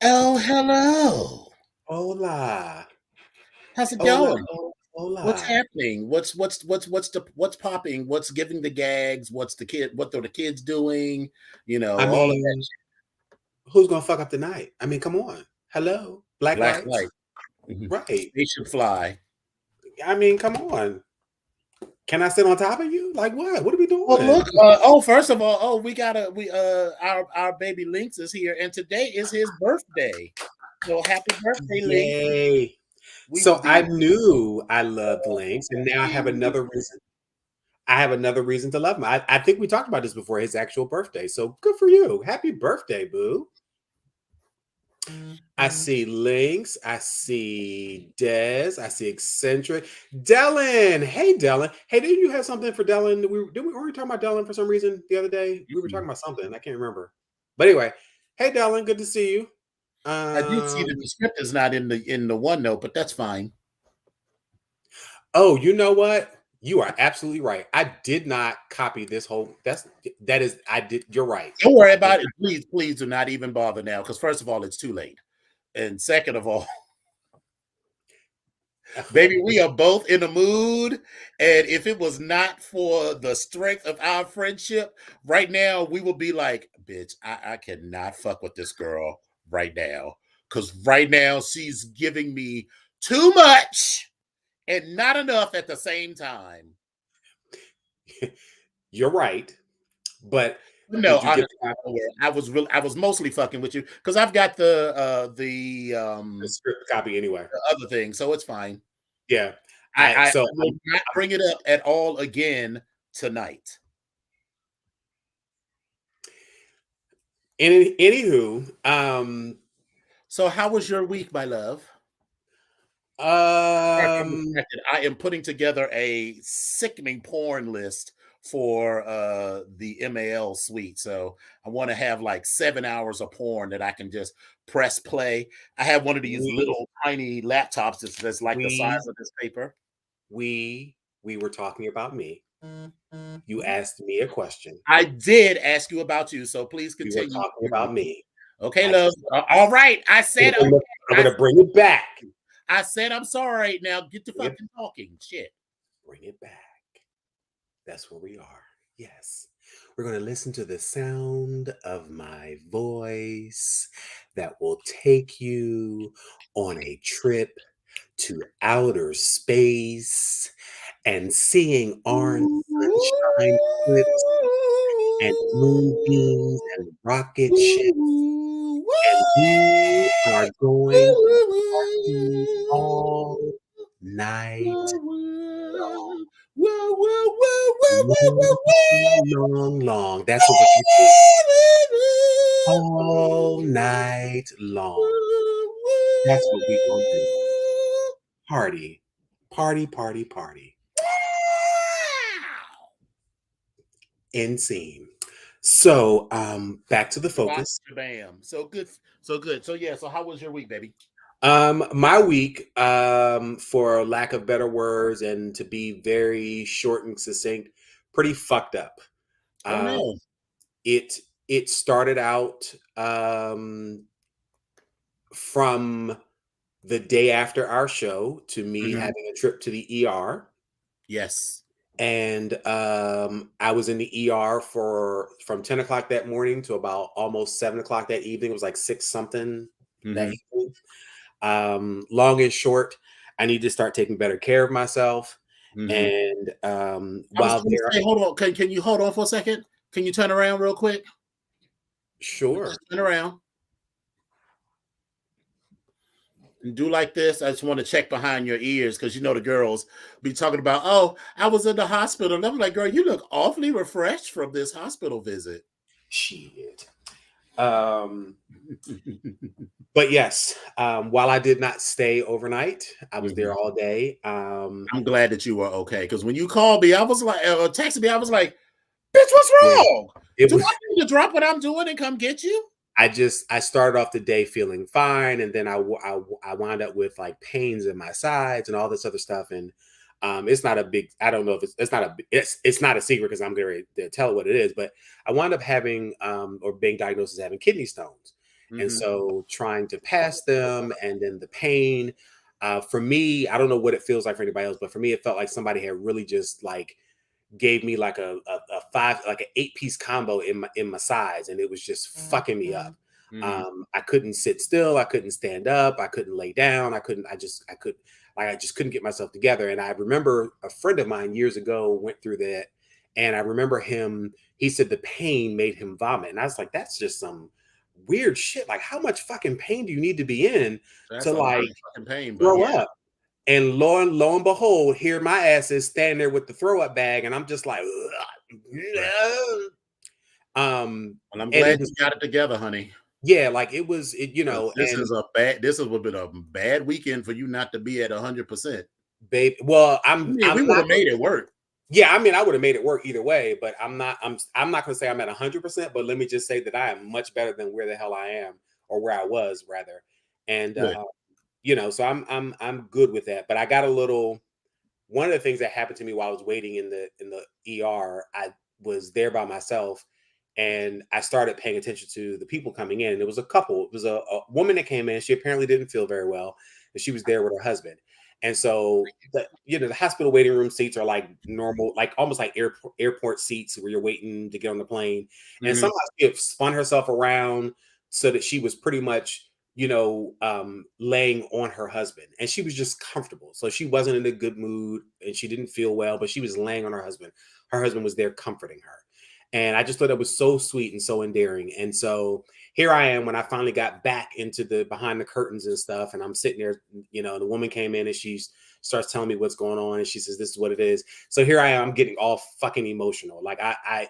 Oh, hello. Hola. How's it Hola, going? What's hola. happening? What's popping? What's giving the gags? What are the kids doing? I All of that mean, who's gonna fuck up the night? I mean, come on. Hello, black black lights. light. Mhm. Right. Spaceship fly. I mean, come on. Can I sit on top of you? Like what? What are we Well, doing? look. First of all, we our baby Lynx is here, and today is his birthday. So happy birthday, Lynx. Yay. We will So I be. knew I loved Lynx, and now I have another reason. I have another reason to love him. I think we talked about this before, his actual birthday. So good for you. Happy birthday, boo. I see Lynx. I see Dez. I see Eccentric. Dylan. Hey, Dylan. Hey, didn't you have something for Dylan? Were we talking about Dylan for some reason the other day? We were talking about something. I can't remember. But anyway, hey, Dylan. Good to see you. I did see that Um. the script is not in the OneNote, but that's fine. Oh, you know what? You are absolutely right. I did not copy this whole. That is. I did. You're right. Don't worry I did. about it. Please do not even bother now, because first of all, it's too late. And second of all, baby, we are both in a mood. And if it was not for the strength of our friendship, right now we will be like, bitch, I cannot fuck with this girl right now. Because right now she's giving me too much and not enough at the same time. You're right. But No, did you get honestly, I was mostly fucking with you because I've got the script copy anyway? the other thing, so it's fine. Yeah. I, I I, I so will not bring it up at all again tonight. Anywho, So, how was your week, my love? Far from um, distracted, I am putting together a sickening porn list for the MAL suite. So I want to have like 7 hours of porn that I can just press play. I have one of these we little tiny laptops that's like the size we of this paper. we were talking about me. You asked me a question. I did ask you about you, so please We were continue. talking about me. Okay, I love. just All right. I I'm said okay. gonna, I'm I, gonna bring it back. I said I'm sorry. Now get to Bring it, fucking talking. Shit. bring it back. That's where we are. Yes. We're going to listen to the sound of my voice that will take you on a trip to outer space and seeing orange sunshine clips and moonbeams and rocket ships. And we are going to party all night long, long, long. That's what we're gonna do all night long. That's what we gonna do. Party, party, party, party. End scene. So, back to the focus. Bam. So good. So good. So yeah. So how was your week, baby? My week, for lack of better words, and to be very short and succinct, pretty fucked up. Oh Um, no. it it started out from the day after our show to me Mhm. having a trip to the ER. Yes. And I was in the ER for from 10 o'clock that morning to about almost 7 o'clock that evening. It was like six something that Hmm. evening. Long and short, I need to start taking better care of myself. Hmm. And I was while going to there, say, hold on. Can you hold on for a second? Can you turn around real quick? sure. Just turn around and do like this. I just want to check behind your ears because you know the girls be talking about, oh, I was in the hospital. And I'm like, girl, you look awfully refreshed from this hospital visit. Shit. Um, but yes, while I did not stay overnight, I was there Mhm. all day. I'm glad that you were okay because when you called me, I was like, texted me, I was like, bitch, what's Yeah, wrong? it Do was. I need to drop what I'm doing and come get you? I started off the day feeling fine, and then I wound up with like pains in my sides and all this other stuff. And it's not a big. I don't know if it's not a it's not a secret because I'm going to tell what it is. But I wound up having or being diagnosed as having kidney stones, And Mm-hmm. so trying to pass them and then the pain. For me, I don't know what it feels like for anybody else, but for me, it felt like somebody had really just like gave me like a five, like an 8-piece combo in my sides, and it was just fucking me up. Mm-hmm. I couldn't sit still, I couldn't stand up, I couldn't lay down, I just couldn't get myself together. And I remember a friend of mine years ago went through that, and I remember him. He said the pain made him vomit, and I was like, that's just some weird shit. Like, how much fucking pain do you need to be in That's to a lot of like fucking pain, but throw yeah. up? And lo and behold, here my ass is standing there with the throw up bag, and I'm just like, Right. um, Well, I'm and it glad was, you got it together, honey. yeah, like it was, it, you 'Cause know, and this has been a bad weekend for you not to be at 100%. babe, well, I mean, we I'm would not, have made it work. yeah, I mean, I would have made it work either way, but I'm not gonna say I'm at 100%, but let me just say that I am much better than where the hell I am, or where I was rather, and Good. so I'm good with that. But I got a little. One of the things that happened to me while I was waiting in the ER, I was there by myself, and I started paying attention to the people coming in. And it was a couple. It was a woman that came in. She apparently didn't feel very well, and she was there with her husband. And so the hospital waiting room seats are like normal, like almost like airport seats where you're waiting to get on the plane. And Mhm. somehow she had spun herself around so that she was pretty much laying on her husband, and she was just comfortable. So she wasn't in a good mood and she didn't feel well, but she was laying on her husband. Her husband was there comforting her. And I just thought that was so sweet and so endearing. And so here I am when I finally got back into the behind the curtains and stuff. And I'm sitting there, the woman came in and she starts telling me what's going on. And she says, this is what it is. So here I am, I'm getting all fucking emotional. Like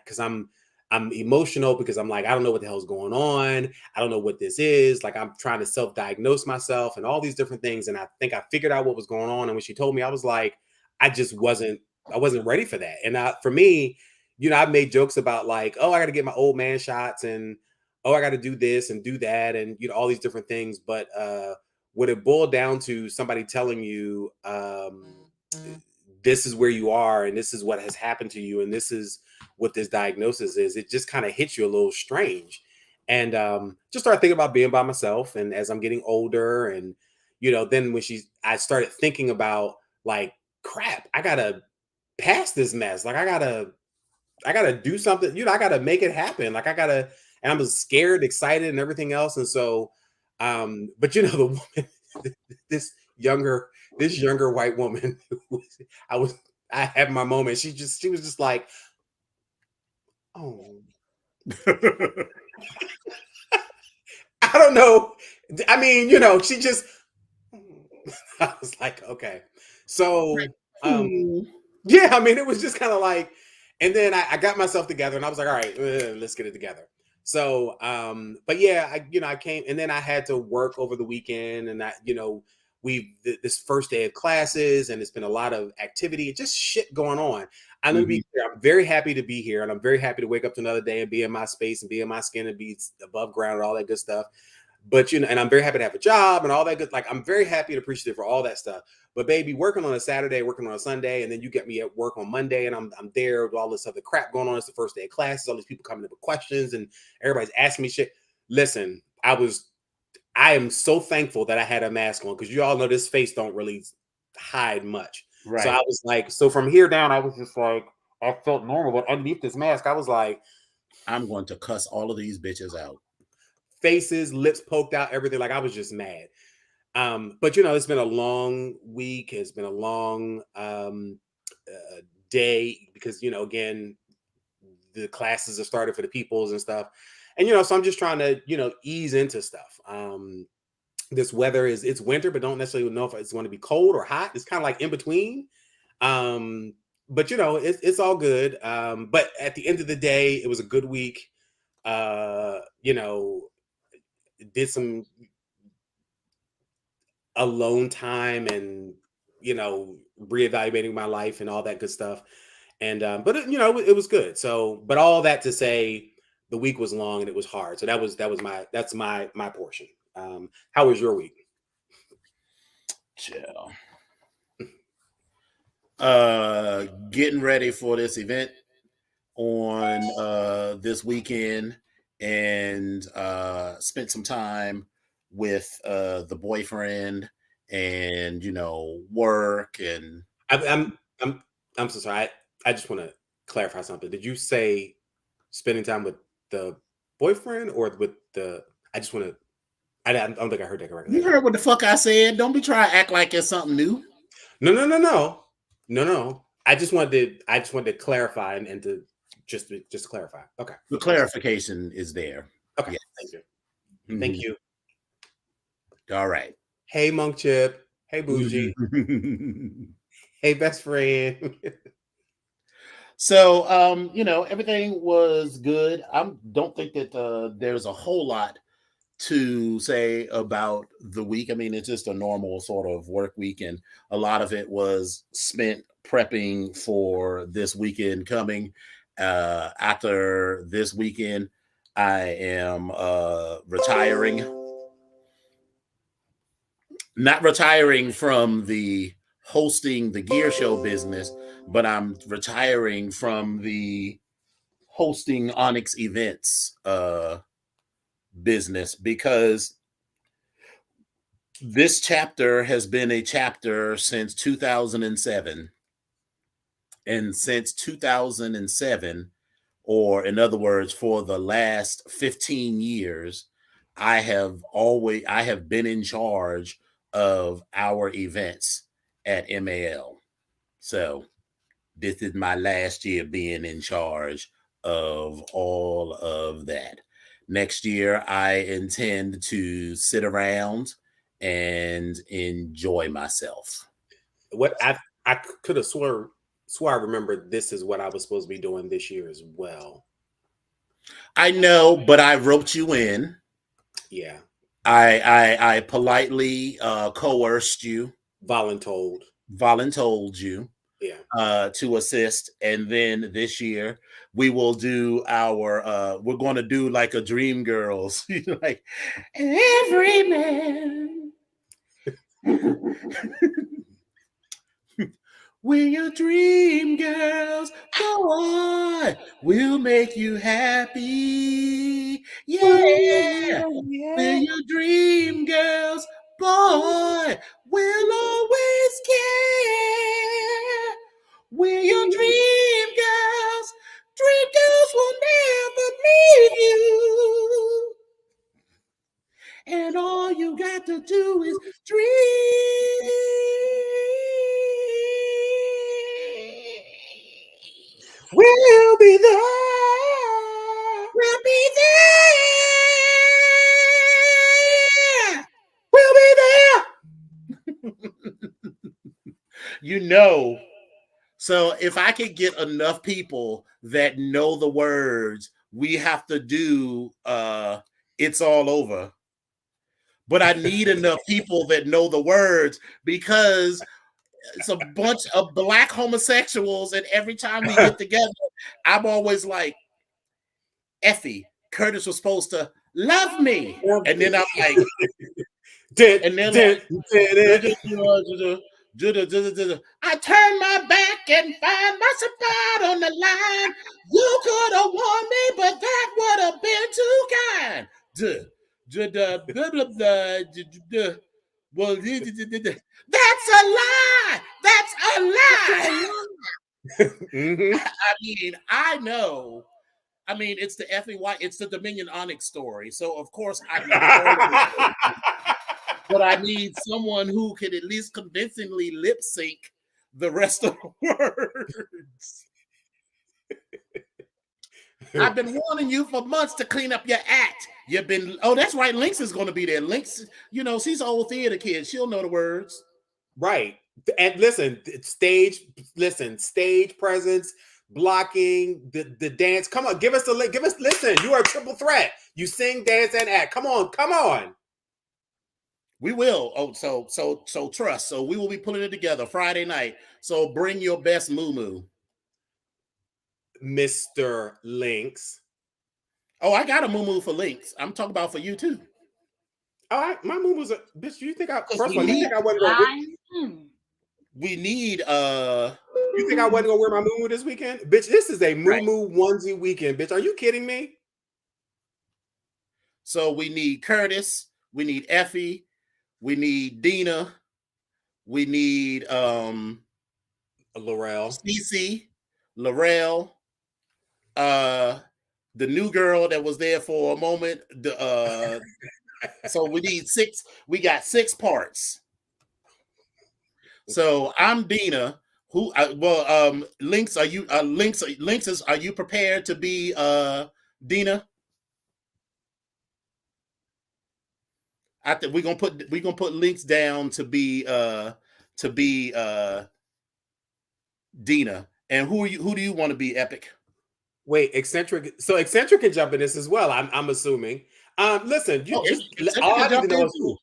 cause I'm emotional because I'm like, I don't know what the hell's going on. I don't know what this is. Like, I'm trying to self-diagnose myself and all these different things. And I think I figured out what was going on. And when she told me, I was like, I just wasn't ready for that. And for me, I've made jokes about like, oh, I got to get my old man shots, and oh, I got to do this and do that, and all these different things. But when it boiled down to somebody telling you, this is where you are, and this is what has happened to you, and this is what this diagnosis is, it just kind of hits you a little strange. And just started thinking about being by myself. And as I'm getting older, and then when I started thinking about like, crap, I gotta pass this mess. Like, I gotta do something. I gotta make it happen. Like, and I was scared, excited, and everything else. And so, but the woman, this younger, this younger white woman, I was, I had my moment. She was just like, oh, I don't know. I mean, she just, I was like, okay. So, um, Hmm. yeah, I mean, it was just kind of like, and then I got myself together and I was like, all right, let's get it together. So, but yeah, I came, and then I had to work over the weekend, and this first day of classes, and it's been a lot of activity, just shit going on. I'm gonna be Mhm. clear, I'm very happy to be here, and I'm very happy to wake up to another day and be in my space and be in my skin and be above ground and all that good stuff. But and I'm very happy to have a job and all that good. Like, I'm very happy and appreciative for all that stuff. But baby, working on a Saturday, working on a Sunday, and then you get me at work on Monday, and I'm there with all this other crap going on. It's the first day of classes, all these people coming in with questions, and everybody's asking me shit. Listen, I am so thankful that I had a mask on, because you all know this face don't really hide much. So I Right. was like, so from here down, I was just like, I felt normal, but underneath this mask, I was like, I'm going to cuss all of these bitches out. faces, lips poked out, everything. Like, I was just mad. But it's been a long week. It's been a long day, because again, the classes have started for the peoples and stuff, and so I'm just trying to ease into stuff. This weather it's winter, but don't necessarily know if it's going to be cold or hot. It's kind of like in between. Um, but it's all good. But at the end of the day, it was a good week. Did some alone time, and reevaluating my life and all that good stuff. And but it was good. So, but all that to say, the week was long and it was hard. So that's my portion. How was your week? Chill. Getting ready for this event on this weekend, and spent some time with the boyfriend, and work and I'm I'm I'm I'm so sorry. I just want to clarify something. Did you say spending time with the boyfriend or with the? I just want to. I don't think I heard that correctly. you heard what the fuck I said. Don't be trying to act like it's something new. No, no, no, no, no, no. I just wanted to clarify and to just clarify. Okay, The I'm sorry. clarification is there. Okay, Yes. thank you, thank Mhm. you. All right. Hey, Monk Chip. Hey, Bougie. Hey, best friend. So, everything was good. I don't think that there's a whole lot to say about the week. I mean, it's just a normal sort of work week, and a lot of it was spent prepping for this weekend coming. After this weekend, I am retiring. Not retiring from the hosting the gear show business, but I'm retiring from the hosting Onyx events business, because this chapter has been a chapter since 2007. And since 2007, or in other words, for the last 15 years, I have been in charge of our events at MAL. So this is my last year being in charge of all of that. Next year, I intend to sit around and enjoy myself. What I could have swore I remember this is what I was supposed to be doing this year as well. I know, but I roped you in. Yeah, I politely coerced you, voluntold. voluntold you Yeah. to assist, and then this year we will do our. We're going to do like a Dream Girls, like every man. We're your dream girls, boy. We'll make you happy. Yeah. Ooh, We're yeah. your dream girls, boy. We'll always care. We're your dream girls. Dream girls will never leave you. And all you got to do is dream. We'll be there. We'll be there. We'll be there. You know, so if I could get enough people that know the words, we have to do It's All Over. But I need enough people that know the words, because it's a bunch of black homosexuals, and every time we get together, I'm always like, Effie, Curtis was supposed to love me. Love And me. then I'm like, Did, and then did, like, did it. I turned my back and find my spot on the line. You could have won me, but that would have been too kind. Blah, blah, blah, well, that's a lie. That's a lie. Hmm. I mean, I know. I mean, it's the FEY, it's the Dominion Onyx story. So of course I know all of it. But I need someone who can at least convincingly lip sync the rest of the words. I've been warning you for months to clean up your act. You've been, oh, that's right. Lynx is going to be there. Lynx, she's an old theater kid. She'll know the words. Right. And listen, stage presence, blocking, the dance. Come on, listen, you are a triple threat. You sing, dance, and act. Come on, come on. We will. Oh, so trust. So we will be putting it together Friday night. So bring your best moo. Mr. Lynx. Oh, I got a moo for Lynx. I'm talking about for you too. All right, my move was a bitch. You think I Because first of we all, you need think I wasn't gonna wear we need you think I wasn't gonna wear my moo this weekend? Bitch, this is a right. moo onesie weekend, bitch. Are you kidding me? So we need Curtis, we need Effie, we need Dina, we need Laurel. Cece, Laurel, uh the new girl that was there for a moment. So we need six. We got six parts. So I'm Dina. Links, are you are you prepared to be Dina? I think we're gonna put links down to be Dina. And who do you want to be, Epic? Wait, eccentric. So eccentric can jump in this as well. I'm assuming. Listen, you Oh, just Eccentric all can I need to jump know in is too.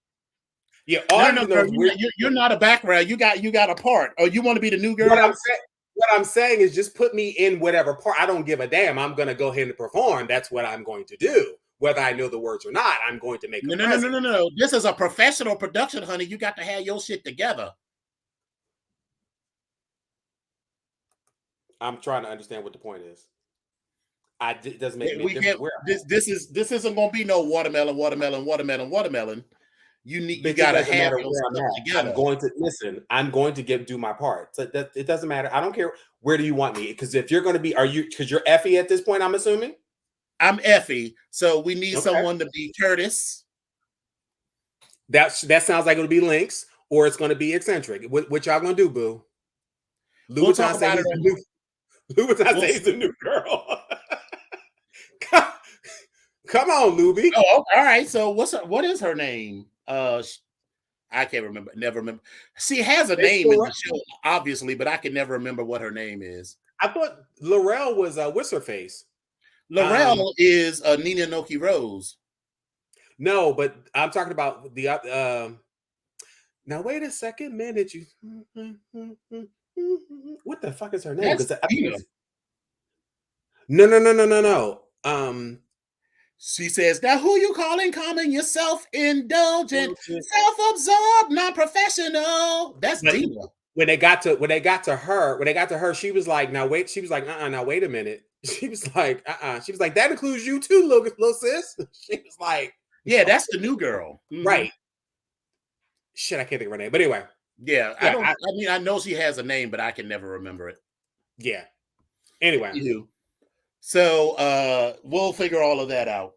yeah. All No, I no, need no, to know girl, is where. you're not a background. You got a part. Oh, you want to be the new What I'm girl? saying. What I'm saying is just put me in whatever part. I don't give a damn. I'm gonna go ahead and perform. That's what I'm going to do. Whether I know the words or not, I'm going to make a No, no, no, no, presence. no, no. This is a professional production, honey. You got to have your shit together. I'm trying to understand what the point is. It doesn't make any We difference can't. where. This isn't gonna be no watermelon, watermelon, watermelon, watermelon. You Bitch, it got to doesn't have matter your where I'm stuff at. I'm together. going to listen. I'm going to do my part. So that it doesn't matter. I don't care where do you want me because if you're going to be, are you because you're Effie at this point? I'm assuming. I'm Effie, so we need Okay. someone to be Curtis. That sounds like it'll be Lynx or it's going to be eccentric. What y'all going to do, boo? We'll talk Louboutin say about it. he's the new. Louboutin We'll say he's the new girl. Come on, Luby. Oh, all right. So what is her name? I can't remember. Never remember. She has a It's name in Laurel. the show, obviously, but I can never remember what her name is. I thought Laurel was what's her face? Laurel is Nina Noki Rose. No, but I'm talking about the now wait a second, minute. You what the fuck is her name? That's Because I think Dina. it's no. She says, "Now who you calling yourself indulgent, Bullshit. self-absorbed, non-professional?" That's But Dina. when they got to her, she was like, now wait, she was like, now wait a minute. She was like, She was like, that includes you too, little sis. She was like, Yeah, no. that's the new girl. Right. Shit, I can't think of her name. But anyway, Yeah, I yeah, don't. I mean, I know she has a name, but I can never remember it. yeah. Anyway. You. So we'll figure all of that out.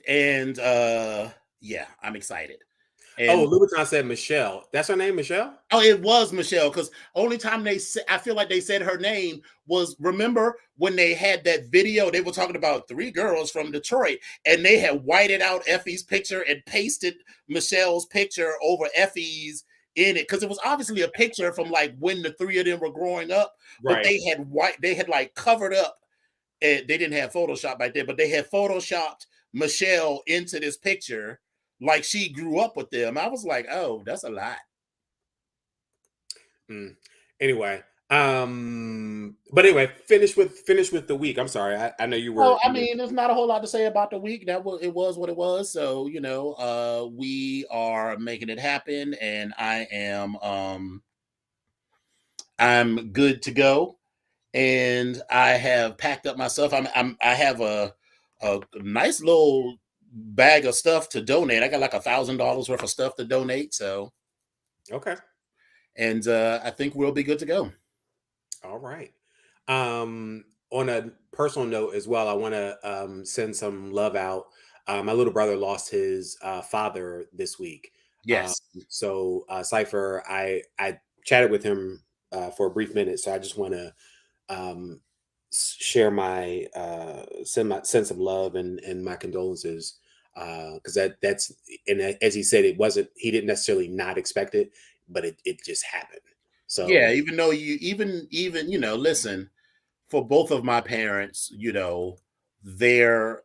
And yeah, I'm excited. Oh, And Louboutin said Michelle. That's her name, Michelle? oh, it was Michelle, because only time I feel like they said her name was, remember when they had that video, they were talking about three girls from Detroit, and they had whited out Effie's picture and pasted Michelle's picture over Effie's in it, because it was obviously a picture from like when the three of them were growing up, but Right. they had like covered up, and they didn't have Photoshop back there, but they had photoshopped Michelle into this picture like she grew up with them. I was like, oh, that's a lot. Anyway. But anyway, finish with the week. I'm sorry. I know Well, I you were mean, there's not a whole lot to say about the week. It was what it was. So, we are making it happen, and I'm good to go. And I have packed up my stuff. I have a nice little bag of stuff to donate. I got like $1,000 worth of stuff to donate. So, okay. and I think we'll be good to go. All right. On a personal note as well, I want to send some love out. My little brother lost his father this week. Um, Yes. so Cypher, I chatted with him for a brief minute, so I just want to um, share my send some love and my condolences because that's and as he said, he didn't necessarily not expect it, but it just happened. Yeah, So even though even listen, for both of my parents, their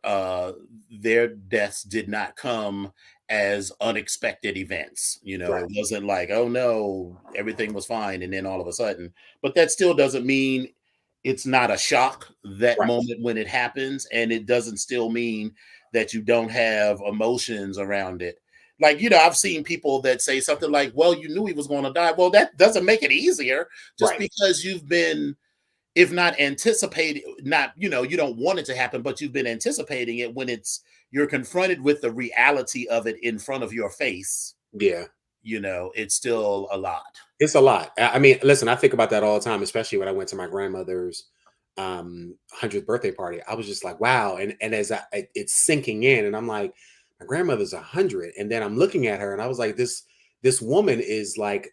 deaths did not come as unexpected events. right, It wasn't like, oh no, everything was fine, and then all of a sudden. But that still doesn't mean it's not a shock that right, moment when it happens, and it doesn't still mean that you don't have emotions around it. Like, I've seen people that say something like, well, you knew he was going to die. Well, that doesn't make it easier, just right, because you've been, if not anticipating, not, you don't want it to happen, but you've been anticipating it when it's you're confronted with the reality of it in front of your face, Yeah. it's still a lot. It's a lot. I mean, listen, I think about that all the time, especially when I went to my grandmother's 100th birthday party. I was just like, wow. And as it's sinking in, and I'm like, my grandmother's 100, and then I'm looking at her, and I was like, this woman is like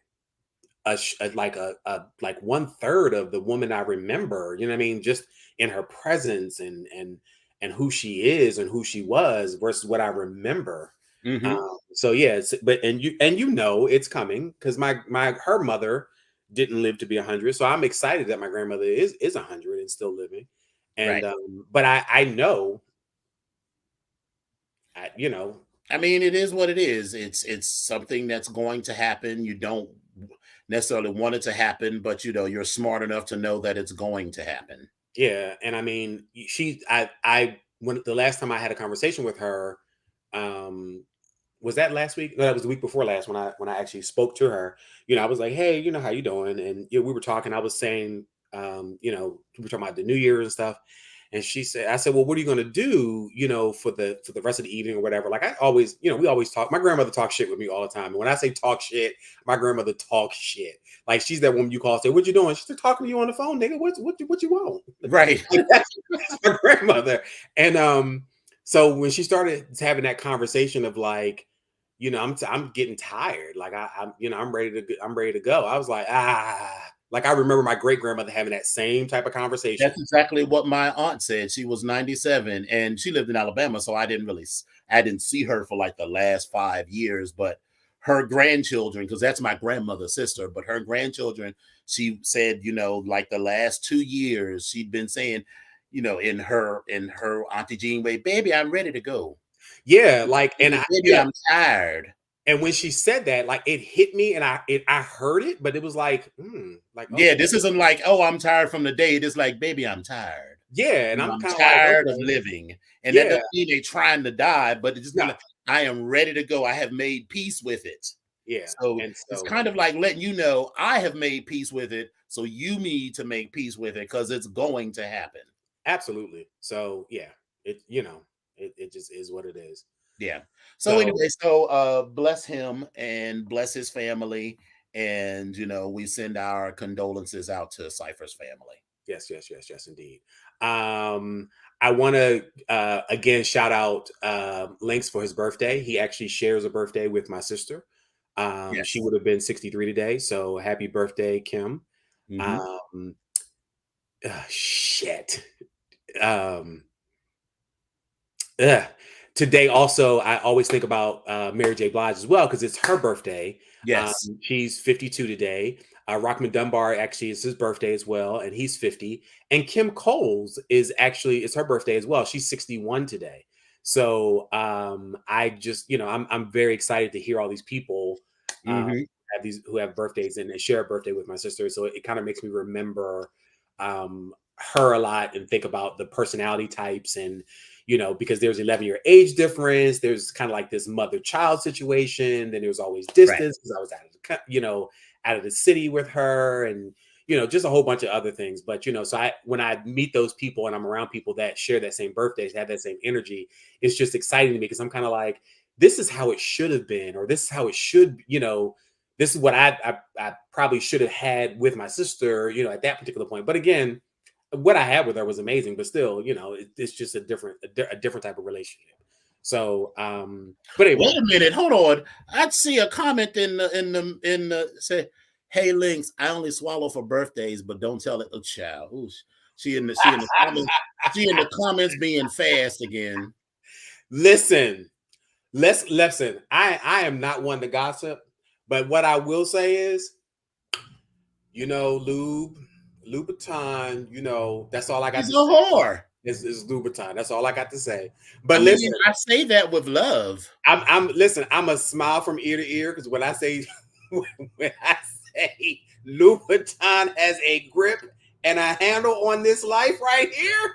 like one third of the woman I remember. You know what I mean? Just in her presence and who she is and who she was versus what I remember. Hmm. So yeah, but and it's coming because my her mother didn't live to be 100, so I'm excited that my grandmother is 100 and still living. And Right. but I know, you know, I mean, it is what it is. It's something that's going to happen. You don't necessarily want it to happen, but you're smart enough to know that it's going to happen. yeah, and I mean, I when the last time I had a conversation with her, um, was that last week? No, that was the week before last when I actually spoke to her. I was like, hey, how you doing? And we were talking. I was saying, we were talking about the New Year and stuff. And I said, well, what are you going to do, for the rest of the evening or whatever? Like I always, we always talk. My grandmother talks shit with me all the time. And when I say talk shit, my grandmother talks shit. Like she's that woman you call, say, what you doing? She's talking to you on the phone, nigga. What you want? Right. That's my grandmother. And so when she started having that conversation of like, I'm getting tired. Like I'm ready to go. I was like, like I remember my great grandmother having that same type of conversation. That's exactly what my aunt said. She was 97 and she lived in Alabama, so I didn't see her for like the last 5 years, but her grandchildren, because that's my grandmother's sister, but her grandchildren, she said, like the last 2 years, she'd been saying, in her Auntie Jean way, baby, I'm ready to go. Yeah, like Baby, I'm tired. and when she said that, like it hit me, and I heard it, but it was like, like Yeah, okay, this isn't like, oh, I'm tired from the day. It's like, baby, I'm tired. yeah, and I'm I'm kind of like, tired of okay, living. And that yeah, doesn't mean they're trying to die, but it's just no, like, I am ready to go. I have made peace with it. yeah, So and it's so kind of like letting you know I have made peace with it. So you need to make peace with it because it's going to happen. absolutely, so yeah, it just is what it is. Yeah. So So anyway, bless him and bless his family. And we send our condolences out to Cypher's family. yes, yes, yes, yes, indeed. Um, I want to again shout out Links for his birthday. He actually shares a birthday with my sister. She Yes. would have been 63 today, so happy birthday, Kim. Hmm. Um, shit. Um, ugh. Today, also, I always think about Mary J. Blige as well because it's her birthday. Yes. She's 52 today. Rockman Dunbar actually is his birthday as well, and he's 50. And Kim Coles it's her birthday as well. She's 61 today. So I just, I'm very excited to hear all these people uh, Hmm. who have birthdays and share a birthday with my sister. So it kind of makes me remember her a lot and think about the personality types and because there's 11-year age difference. There's kind of like this mother-child situation. Then there's always Right. distance because I was out of the city with her, and just a whole bunch of other things. But so when I meet those people and I'm around people that share that same birthdays, have that same energy, it's just exciting to me because I'm kind of like, this is how it should have been, or this is how it should. This is what I probably should have had with my sister. At that particular point. But again, what I had with her was amazing, but still, it's just a different type of relationship. So, but Wait anyway, a minute, hold on. I'd see a comment in the say, "Hey, Links, I only swallow for birthdays, but don't tell it." Oh, child, ooh, she in the comments, she in the comments being fast again. listen, let's listen. I am not one to gossip, but what I will say is, Louboutin, that's all I got She's to a say. whore. Is Louboutin. That's all I got to say. I But mean, listen, I say that with love. I'm a smile from ear to ear because when I say when I say Louboutin has a grip and a handle on this life right here,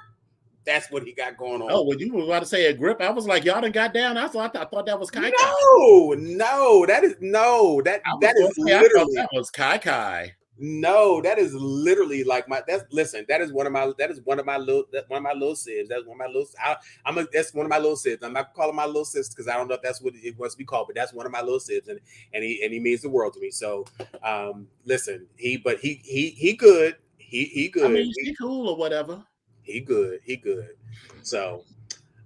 that's what he got going on. Oh, when you were about to say a grip, I was like, y'all done got down. I thought that was Kai Kai. No, no, that is no, that I was that going is to say, I thought literally that was Kai Kai. No, that is literally like my. That's listen. That is one of my. That is one of my little sibs. That's one of my little. That's one of my little sibs. I'm not calling my little sis because I don't know if that's what it wants to be called, but that's one of my little sibs, and he means the world to me. So, listen, he good. He I good. mean, she cool or whatever. He good. He good. So,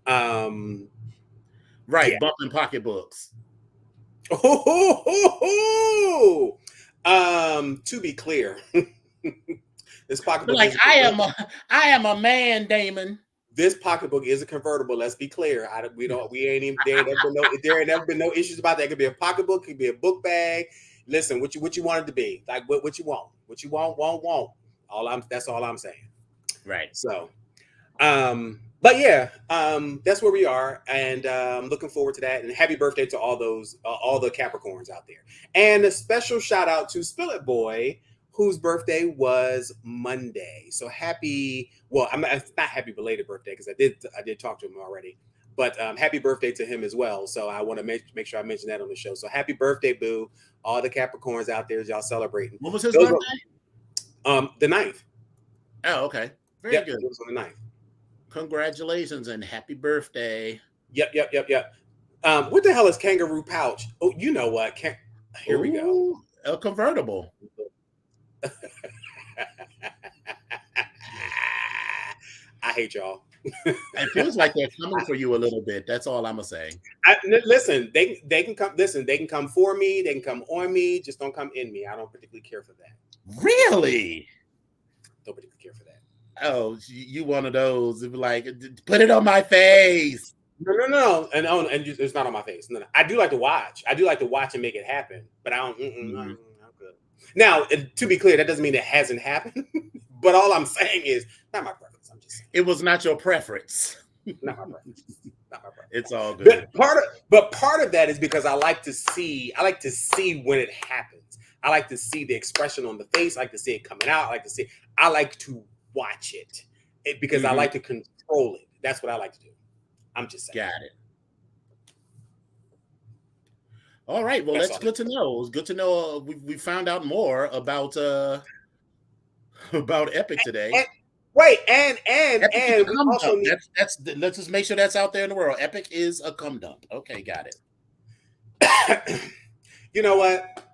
um, yeah. Right, bumping pocketbooks. Oh, to be clear, this Be pocketbook like, is a I am a man, Damon. this pocketbook is a convertible. Let's be clear. We don't. We ain't even. There ain't never been no issues about that. It could be a pocketbook. It could be a book bag. Listen, what you want it to be? Like what you want? What you want? That's all I'm saying. Right. So, but yeah, that's where we are, and looking forward to that. And happy birthday to all the Capricorns out there. And a special shout out to Spill It Boy, whose birthday was Monday. So happy. Well, it's not happy belated birthday because I did talk to him already. But happy birthday to him as well. So I want to make sure I mention that on the show. So happy birthday, Boo! All the Capricorns out there, y'all celebrating. What was his Those birthday? the 9th. Oh, okay. Very Yep, good. it was on the 9th. Congratulations and happy birthday. Yep. What the hell is kangaroo pouch? Oh, you know what? Here we go. Ooh, a convertible. I hate y'all. It feels like they're coming for you a little bit. That's all I'm gonna say. Listen, they can come. Listen, they can come for me. They can come on me. Just don't come in me. I don't particularly care for that. Really? Don't particularly care for that. Oh, you one of those. Like, put it on my face. No, and it's not on my face. No. I do like to watch. I do like to watch and make it happen, but I don't. I'm good. Now, to be clear, that doesn't mean it hasn't happened. But all I'm saying is not my preference. I'm just saying it was not your preference. not my preference. Not my preference. It's all good. But part of that is because I like to see when it happens. I like to see the expression on the face. I like to see it coming out. I like to watch it because I like to control it. That's what I like to do. I'm just saying. Got it. All right. Well, that's good to know. It's good to know. We found out more about Epic today. And we also need... let's just make sure that's out there in the world. Epic is a cum dump. Okay, got it. You know what?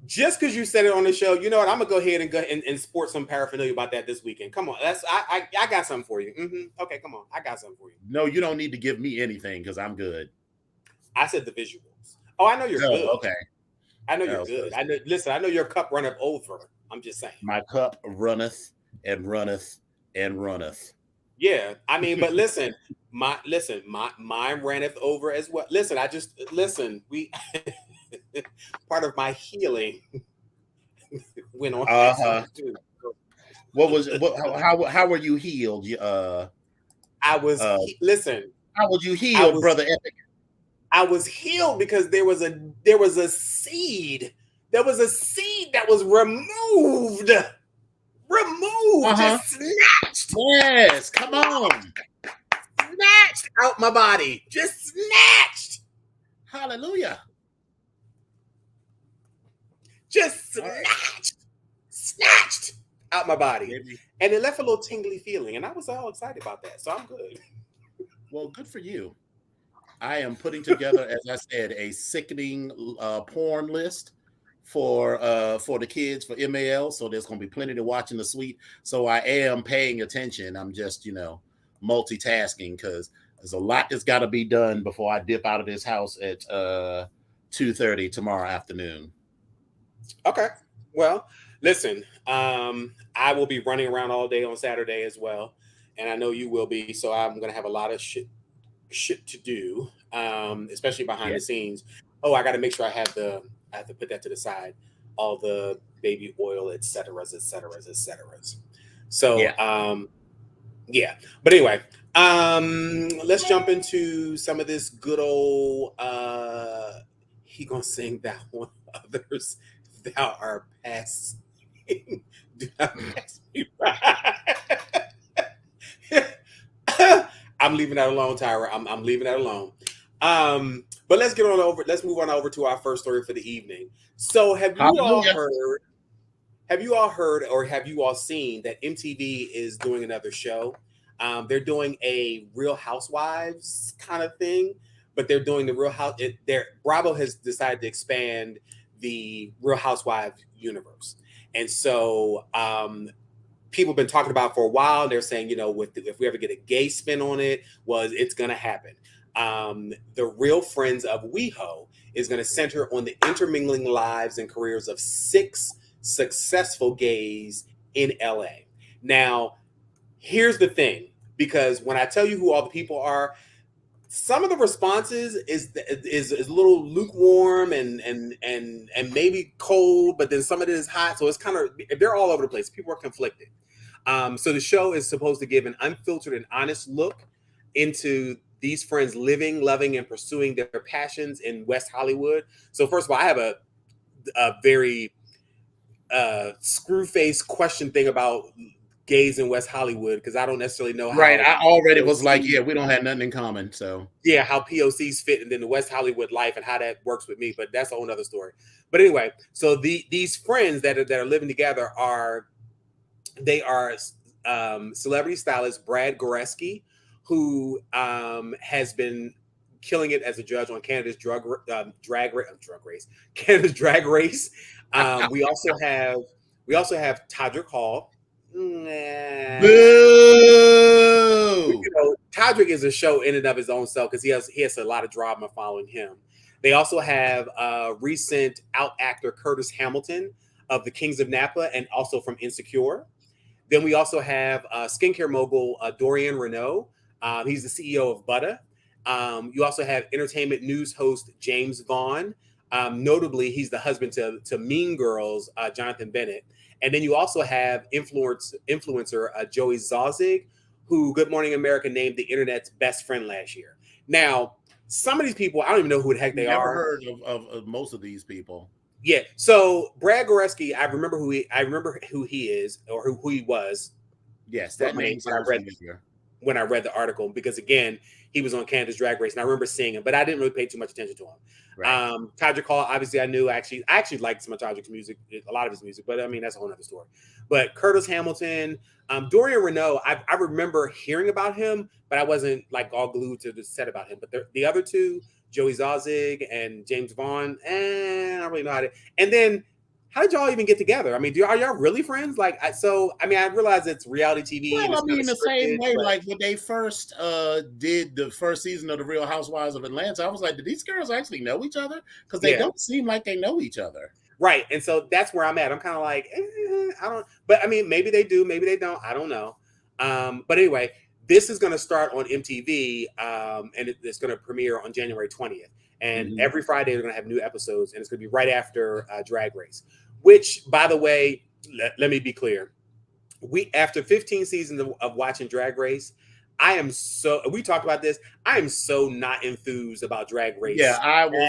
Just because you said it on the show, you know what? I'm gonna go ahead and sport some paraphernalia about that this weekend. Come on, I got something for you. Okay, come on, I got something for you. No, you don't need to give me anything because I'm good. I said the visuals. Oh, I know you're good. Okay, I know you're good. Listen, I know your cup runneth over. I'm just saying. My cup runneth and runneth and runneth. Yeah, I mean, but listen, mine runneth over as well. Listen, we part of my healing went on. How were you healed? I was listen. How were you healed, brother Epic? I was healed because there was a seed. There was a seed that was removed. Just snatched. Yes, come on. Snatched out my body. Just snatched. Hallelujah. Just snatched out my body. Maybe. And it left a little tingly feeling. And I was all excited about that. So I'm good. Well, good for you. I am putting together, as I said, a sickening porn list for the kids for MAL. So there's going to be plenty to watch in the suite. So I am paying attention. I'm just, multitasking because there's a lot that's got to be done before I dip out of this house at 2:30 tomorrow afternoon. Okay. Well, listen, I will be running around all day on Saturday as well. And I know you will be. So I'm going to have a lot of shit to do, especially behind the scenes. Oh, I got to make sure I have to put that to the side. All the baby oil, et cetera. So, yeah. But anyway, let's jump into some of this good old, he gonna sing that one, others, thou art passing. Do not pass me by. I'm leaving that alone, Tyra. I'm leaving that alone. But let's get on over. Let's move on over to our first story for the evening. So, Hallelujah. have you all heard, or have you all seen that MTV is doing another show? They're doing a Real Housewives kind of thing, but they're doing the Real House. Bravo has decided to expand the Real Housewives universe, and so people have been talking about for a while. They're saying, if we ever get a gay spin on it, it's going to happen. The Real Friends of WeHo is going to center on the intermingling lives and careers of 6 successful gays in LA. Now, here's the thing, because when I tell you who all the people are, some of the responses is a little lukewarm and maybe cold, but then some of it is hot. So it's kind of, they're all over the place. People are conflicted. So the show is supposed to give an unfiltered and honest look into these friends living, loving, and pursuing their passions in West Hollywood. So first of all, I have a very screw face question thing about gays in West Hollywood, because I don't necessarily know Right. how I already was like, POC, yeah, we don't have nothing in common. So how POCs fit in the West Hollywood life and how that works with me, but that's a whole other story. But anyway, so these friends that are living together are celebrity stylist Brad Goreski, who has been killing it as a judge on Canada's drag race, Canada's Drag Race. We also have Todrick Hall. boo. Todrick is a show in and of his own self, because he has a lot of drama following him. They also have recent out actor Curtis Hamilton of the Kings of Napa and also from Insecure. Then we also have skincare mogul Dorian Renault. He's the CEO of Butter. You also have entertainment news host James Vaughn. Notably, he's the husband to Mean Girls, Jonathan Bennett. And then you also have influencer Joey Zazig, who Good Morning America named the internet's best friend last year. Now, some of these people, I don't even know who the heck they Never are. heard of most of these people. Yeah. So Brad Goreski, I remember who he is, or who he was. Yes, that when, name when I sounds read familiar. when I read the article, because again, he was on Canada's Drag Race, and I remember seeing him, but I didn't really pay too much attention to him. Right. Todrick Hall, obviously, I knew. I actually liked some of Todrick's music, a lot of his music, but I mean that's a whole other story. But Curtis Hamilton, Dorian Renault, I remember hearing about him, but I wasn't like all glued to the set about him. But the other two, Joey Zazig and James Vaughn, I don't really know how to. And then, how did y'all even get together? I mean, are y'all really friends? I realize it's reality TV and Well, it's I kind of mean, the same scripted, way, but like when they first did the first season of the Real Housewives of Atlanta, I was like, did these girls actually know each other? Because they yeah. don't seem like they know each other. Right. And so that's where I'm at. I'm kind of like, I don't, but I mean, maybe they do, maybe they don't. I don't know. But anyway, this is going to start on MTV, and it's going to premiere on January 20th. And Mm-hmm. every Friday, they're going to have new episodes, and it's going to be right after Drag Race, which, by the way, let me be clear. After 15 seasons of watching Drag Race, we talked about this. I am so not enthused about Drag Yeah, Race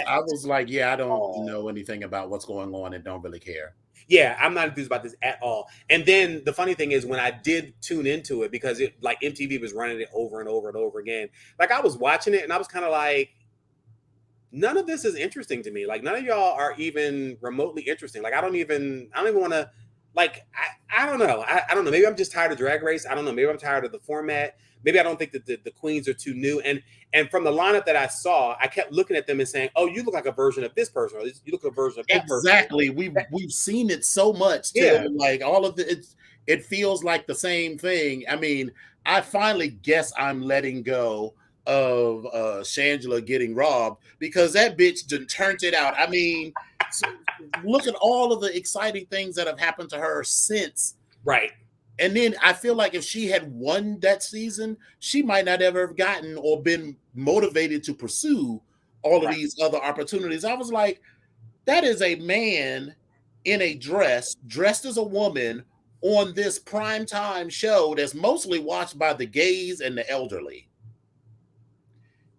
I was like, yeah, I at don't all. know anything about what's going on and don't really care. Yeah, I'm not enthused about this at all. And then the funny thing is, when I did tune into it, because it like MTV was running it over and over and over again, like I was watching it and I was kind of like, none of this is interesting to me. Like none of y'all are even remotely interesting. Like I don't even want to. Like I don't know. I don't know. Maybe I'm just tired of Drag Race. I don't know. Maybe I'm tired of the format. Maybe I don't think that the queens are too new. And from the lineup that I saw, I kept looking at them and saying, "Oh, you look like a version of this person, or you look like a version of that person." Exactly. We've seen it so much till Yeah, like all of it feels like the same thing. I mean, I finally guess I'm letting go of Shangela getting robbed because that bitch done turned it out. I mean, so, look at all of the exciting things that have happened to her since. right. And then I feel like if she had won that season, she might not ever have gotten or been motivated to pursue all of Right. these other opportunities. I was like, that is a man in a dress, dressed as a woman on this primetime show that's mostly watched by the gays and the elderly.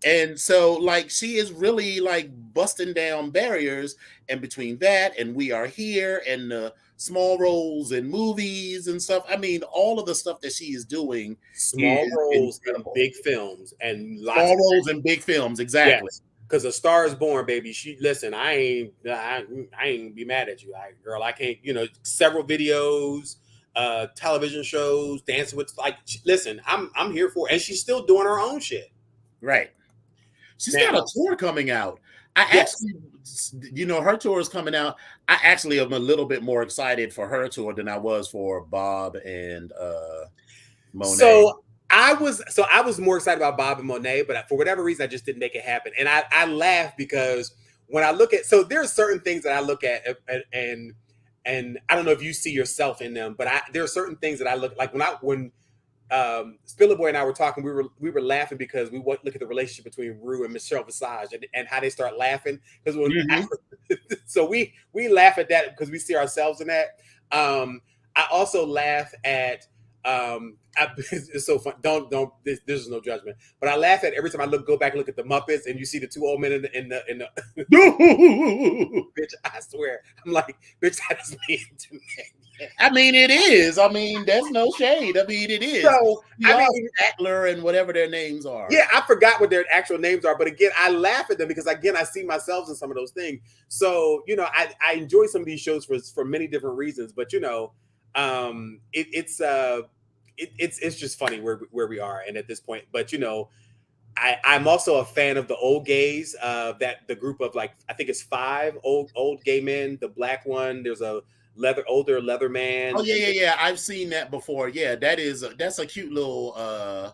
And so, like, she is really like busting down barriers. And between that and We Are Here and the small roles in movies and stuff, I mean, all of the stuff that she is doing Small is roles in incredible. big films and lots Small of roles in big films, exactly. yes. Cause A Star Is Born, baby. She listen. I ain't be mad at you, girl. I can't. Several videos, television shows, dancing with like. Listen, I'm here for it. And she's still doing her own shit Right. She's got a now. tour coming out. I Yes. actually, her tour is coming out. I actually am a little bit more excited for her tour than I was for Bob and Monet. So I was more excited about Bob and Monet, but for whatever reason, I just didn't make it happen. And I laugh because when I look at, so there are certain things that I look at, and I don't know if you see yourself in them, but there are certain things that I look like when Spiller Boy and I were talking, we were laughing because we look at the relationship between Rue and Michelle Visage, and how they start laughing because Mm-hmm. so we laugh at that because we see ourselves in that. I also laugh at it's so fun. Don't this is no judgment, but I laugh at every time I go back and look at the Muppets and you see the two old men in the bitch. I swear, I'm like, bitch, that is me to me. I mean, it is. I mean, there's no shade. I mean, it is. So We I are mean, Statler and whatever their names are. yeah, I forgot what their actual names are, but again, I laugh at them because again, I see myself in some of those things. So I enjoy some of these shows for many different reasons, but it's just funny where we are and at this point. But I'm also a fan of the old gays. That the group of like I think it's five old gay men. The black one, there's a older leather Oh man, yeah, and yeah, yeah. I've seen that before. Yeah, that's a cute little.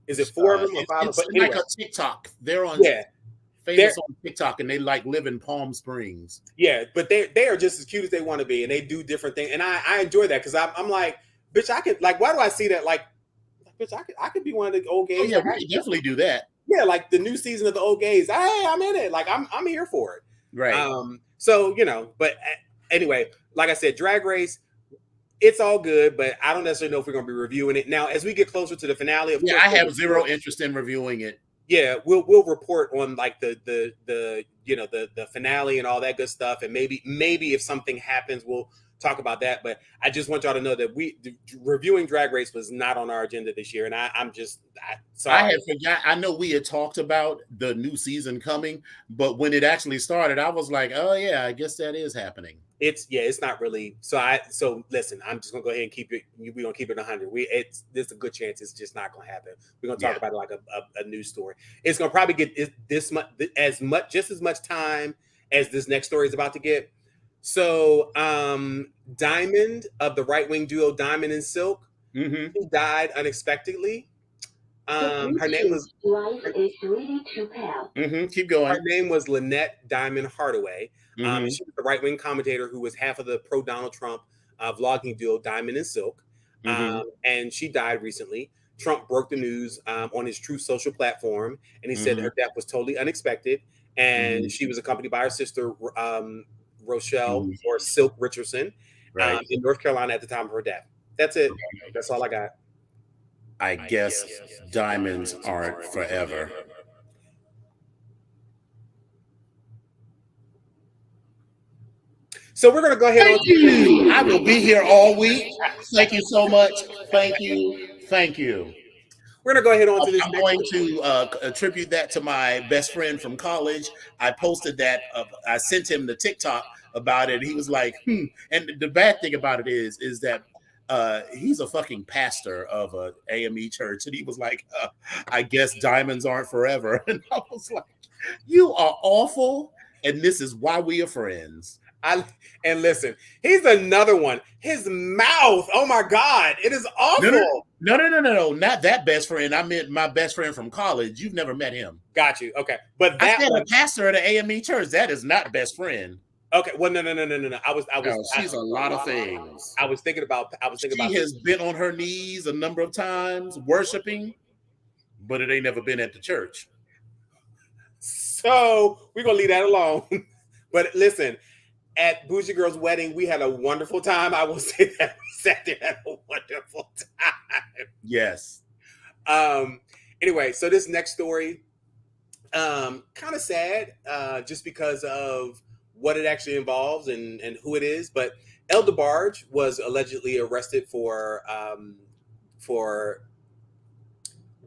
is it four of them or five? It's But like anyway, a TikTok. They're on yeah, they're famous on TikTok, and they like live in Palm Springs. yeah, but they are just as cute as they want to be, and they do different things, and I enjoy that because I'm like, bitch, I could like, why do I see that like, bitch, I could be one of the old Oh gays, yeah, like we can definitely do that. yeah, like the new season of the old gays, hey, I'm in it, like I'm here for it. Right. So but anyway, like I said, Drag Race, it's all good, but I don't necessarily know if we're going to be reviewing it now as we get closer to the finale. Of Yeah, course, I we'll have zero report. interest in reviewing it. Yeah, we'll report on like the the finale and all that good stuff, and maybe if something happens, we'll talk about that. But I just want y'all to know that reviewing Drag Race was not on our agenda this year, and I'm just I sorry. had forgot. I know we had talked about the new season coming, but when it actually started, I was like, "Oh yeah, I guess that is happening." It's not really. So listen, I'm just gonna go ahead and keep it. We're gonna keep it 100. There's a good chance it's just not gonna happen. We're gonna talk Yeah. about it like a news story. It's gonna probably get this much just as much time as this next story is about to get. So Diamond of the right wing duo Diamond and Silk, Mm-hmm. she died unexpectedly. Her name was Life is really too pale. Mm-hmm. Keep Her going. name was Lynette Diamond Hardaway. Mm-hmm. She was the right wing commentator who was half of the pro Donald Trump vlogging duo Diamond and Silk. Mm-hmm. And she died recently. Trump broke the news on his True Social platform, and he said Mm-hmm. her death was totally unexpected. And Mm-hmm. she was accompanied by her sister, Rochelle Mm-hmm. or Silk Richardson, Right. in North Carolina at the time of her death. That's it. That's all I got. I guess diamonds aren't forever. So we're going to go ahead on. Thank you. I will be here all week. Thank you so much. Thank you. Thank you. We're going to go ahead on to this I'm next. going to attribute that to my best friend from college. I posted that. I sent him the TikTok about it. He was like, "Hmm." And the bad thing about it is that he's a fucking pastor of a AME church, and he was like, "I guess diamonds aren't forever." And I was like, "You are awful, and this is why we are friends." And listen, he's another one. His mouth, oh my god, it is No, no, awful. no, not that best friend. I meant my best friend from college. You've never met him. Got you. Okay, but I that said a one. pastor at the AME church. That is not best friend. Okay, well, no. No, she's a lot of things. I was thinking about. She has been on her knees a number of times worshiping, but it ain't never been at the church. So we're gonna leave that alone. But listen, at Bougie Girl's wedding, we had a wonderful time. I will say that we sat there and had a wonderful time. Yes. Anyway, so this next story, kind of sad, just because of what it actually involves and who it is. But El DeBarge was allegedly arrested for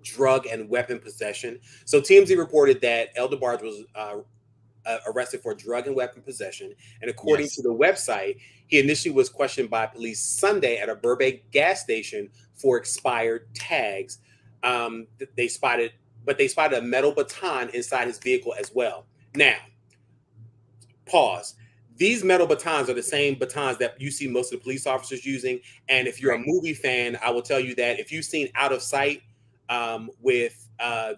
drug and weapon possession. So TMZ reported that El DeBarge was arrested for drug and weapon possession. And according to Yes. the website, he initially was questioned by police Sunday at a Burbank gas station for expired tags. They spotted a metal baton inside his vehicle as well. Now, pause. These metal batons are the same batons that you see most of the police officers using. And if you're Right. a movie fan, I will tell you that if you've seen Out of Sight with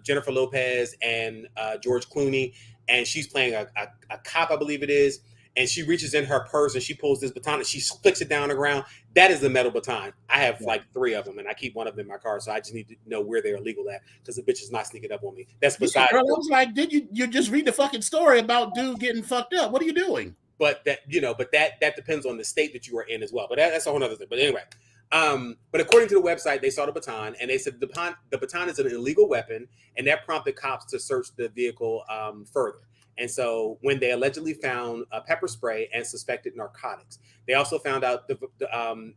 Jennifer Lopez and George Clooney, and she's playing a cop, I believe it is, and she reaches in her purse and she pulls this baton and she flicks it down the ground. That is the metal baton. I have like 3 of them, and I keep one of them in my car, so I just need to know where they're illegal at because the bitch is not sneaking up on me. That's Yeah, besides. girl, I was like, did you just read the fucking story about dude getting fucked up? What are you doing? But that depends on the state that you are in as well. But that's a whole other thing. But anyway, but according to the website, they saw the baton and they said the baton is an illegal weapon, and that prompted cops to search the vehicle further. And so when they allegedly found pepper spray and suspected narcotics, they also found out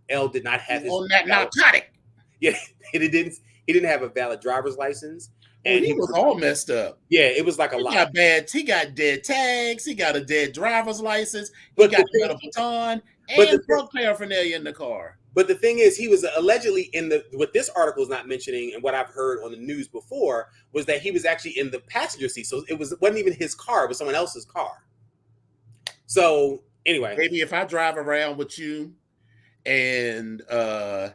L did not have his On that narcotic. Yeah, he didn't have a valid driver's license. And he was all messed up. Yeah, it was like a lot. He got dead tags. He got a dead driver's license. He got a baton and drug paraphernalia in the car. But the thing is, he was allegedly what this article is not mentioning, and what I've heard on the news before was that he was actually in the passenger seat. So it wasn't even his car; it was someone else's car. So anyway, maybe if I drive around with you, and the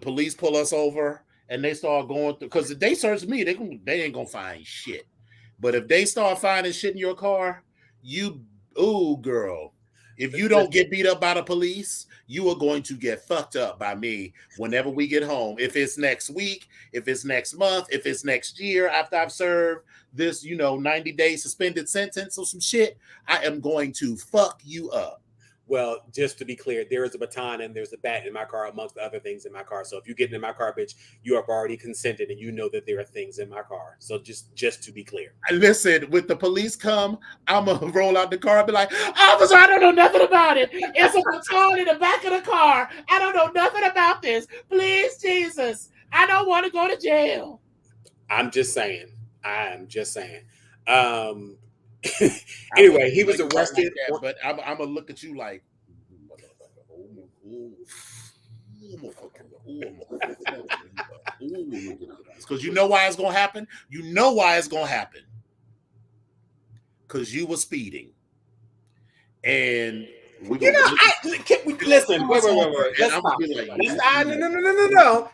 police pull us over. And they start going through, because if they search me, they ain't gonna find shit. But if they start finding shit in your car, girl, if you don't get beat up by the police, you are going to get fucked up by me whenever we get home. If it's next week, if it's next month, if it's next year after I've served this, 90-day suspended sentence or some shit, I am going to fuck you up. Well, just to be clear, there is a baton and there's a bat in my car, amongst other things in my car. So if you get in my car, bitch, you have already consented, and you know that there are things in my car. So just to be clear. Listen, when the police come, I'm going to roll out the car and be like, officer, I don't know nothing about it. It's a baton in the back of the car. I don't know nothing about this. Please, Jesus, I don't want to go to jail. I'm just saying. Anyway, he was arrested. Like that, but I'm going to look at you like, because you know why it's going to happen? You know why it's going to happen. Because you were speeding. And listen, wait. Let's stop.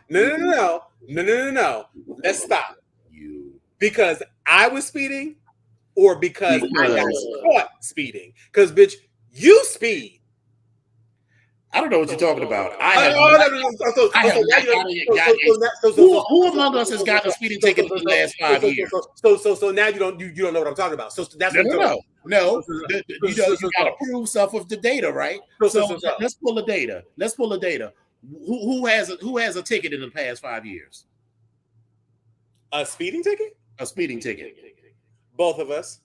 No. Let's stop. Because I was speeding, or because I got caught speeding? Because, bitch, you speed. I don't know what you're talking about. Who among us has gotten a speeding ticket in the last 5 years? So now you don't know what I'm talking about. So that's no. You got to prove stuff with the data, right? So let's pull the data. Who has a ticket in the past 5 years? A speeding ticket? A speeding ticket. Both of us.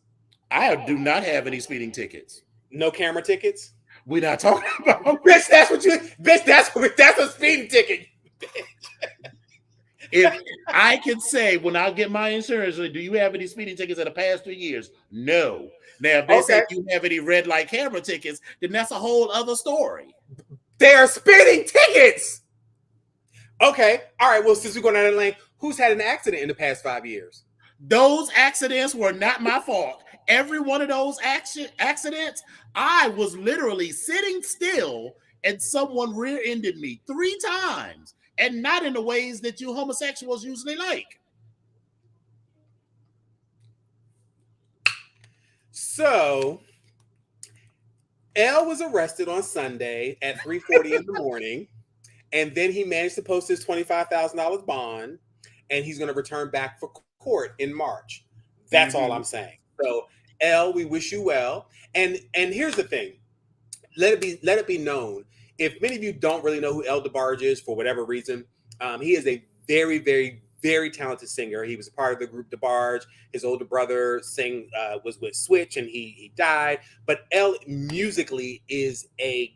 I do not have any speeding tickets. No camera tickets? We're not talking about. Bitch, that's a speeding ticket. If I can say when I get my insurance, do you have any speeding tickets in the past 3 years? No. Now, if they say you have any red light camera tickets, then that's a whole other story. They are speeding tickets. Okay. All right. Well, since we're going down that lane, who's had an accident in the past 5 years? Those accidents were not my fault. Every one of those accidents, I was literally sitting still and someone rear-ended me 3 times, and not in the ways that you homosexuals usually like. So, L was arrested on Sunday at 3:40 in the morning, and then he managed to post his $25,000 bond, and he's going to return back for court in March. That's all I'm saying. So, L, we wish you well. And here's the thing. Let it be known. If many of you don't really know who L DeBarge is for whatever reason, he is a very, very, very talented singer. He was a part of the group DeBarge. His older brother was with Switch, and he died. But L musically is a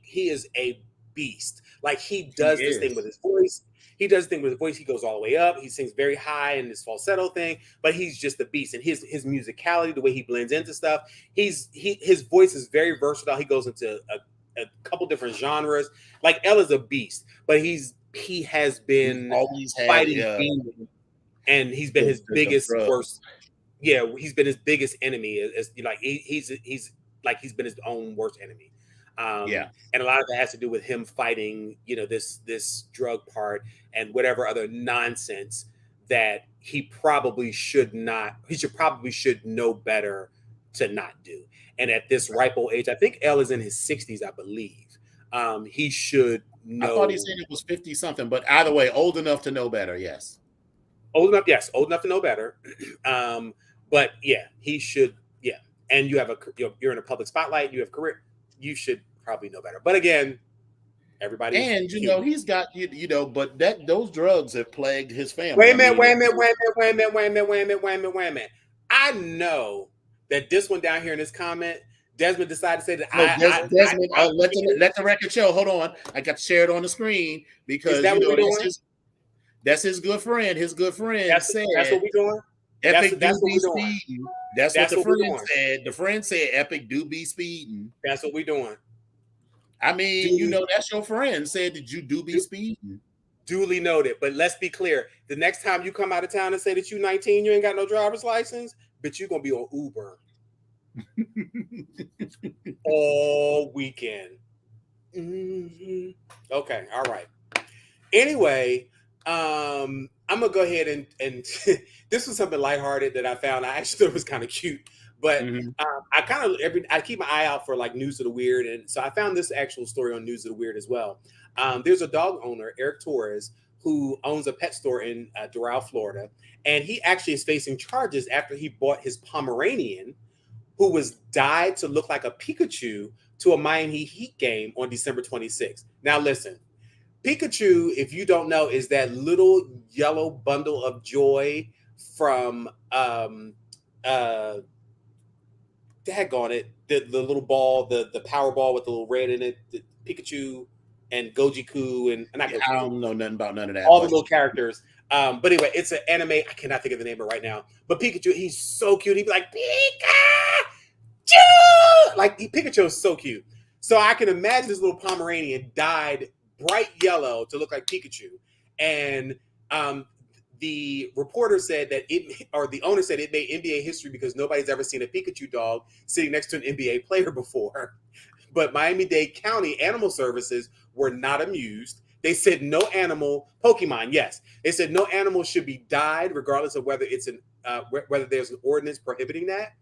beast. Like he He does this thing with is. his voice. He does this thing with his voice. He goes all the way up. He sings very high in this falsetto thing, but he's just a beast. And his musicality, the way he blends into stuff, his voice is very versatile. He goes into a couple different genres. Like L is a beast, but he has He's been always had fighting demons, and he's been his the biggest drug. worst. Yeah, he's been his biggest enemy. As like he's like he's been his own worst enemy. Yeah. And a lot of that has to do with him fighting, this drug part and whatever other nonsense that he probably should know better to not do. And at this ripe old age, I think L is in his 60s, I believe. He should I thought he know. said it was 50 something, but either way, old enough to know better. Yes. Old enough, yes, old enough to know better. But yeah, he should. Yeah, and you're in a public spotlight. You have career. You should probably know better. But again, everybody's And human. he's got but those drugs have plagued his family. Wait I a minute. mean, Wait a minute. Wait a minute. Wait a minute. Wait a minute. Wait a minute. Wait a minute. Wait a minute. I know that this one down here in this comment, Desmond decided to say that no, Desmond, I let the record show. Hold on, I got to share it on the screen is because that what we're doing? that's his good friend. His good friend said That's what we're doing. Epic That's do what be we're doing. speeding. That's what That's the what we're friend doing. said. The friend said Epic do be speeding. That's what we're doing. I mean, Duly, that's your friend said that you do be speeding. duly noted. But let's be clear: the next time you come out of town and say that you're 19, you ain't got no driver's license, but you're gonna be on Uber all weekend. Mm-hmm. Okay, all right. Anyway, I'm gonna go ahead and this was something lighthearted that I found. I actually thought it was kind of cute, but I keep my eye out for like News of the Weird, and so I found this actual story on News of the Weird as well. There's a dog owner, Eric Torres, who owns a pet store in Doral, Florida, and he actually is facing charges after he bought his Pomeranian, who was dyed to look like a Pikachu, to a Miami Heat game on December 26th. Now listen. Pikachu, if you don't know, is that little yellow bundle of joy from daggone it, the little ball, the power ball with the little red in it, the Pikachu and Gojiku and not Gojiku. I don't know nothing about none of that. All the little characters. But anyway, it's an anime. I cannot think of the name of it right now. But Pikachu, he's so cute. He'd be like, Pikachu! Like Pikachu is so cute. So I can imagine this little Pomeranian dyed bright yellow to look like Pikachu. And the reporter said that the owner said it made NBA history because nobody's ever seen a Pikachu dog sitting next to an NBA player before. But Miami-Dade County Animal Services were not amused. They said no animal, Pokemon, yes. They said no animal should be dyed, regardless of whether whether there's an ordinance prohibiting that.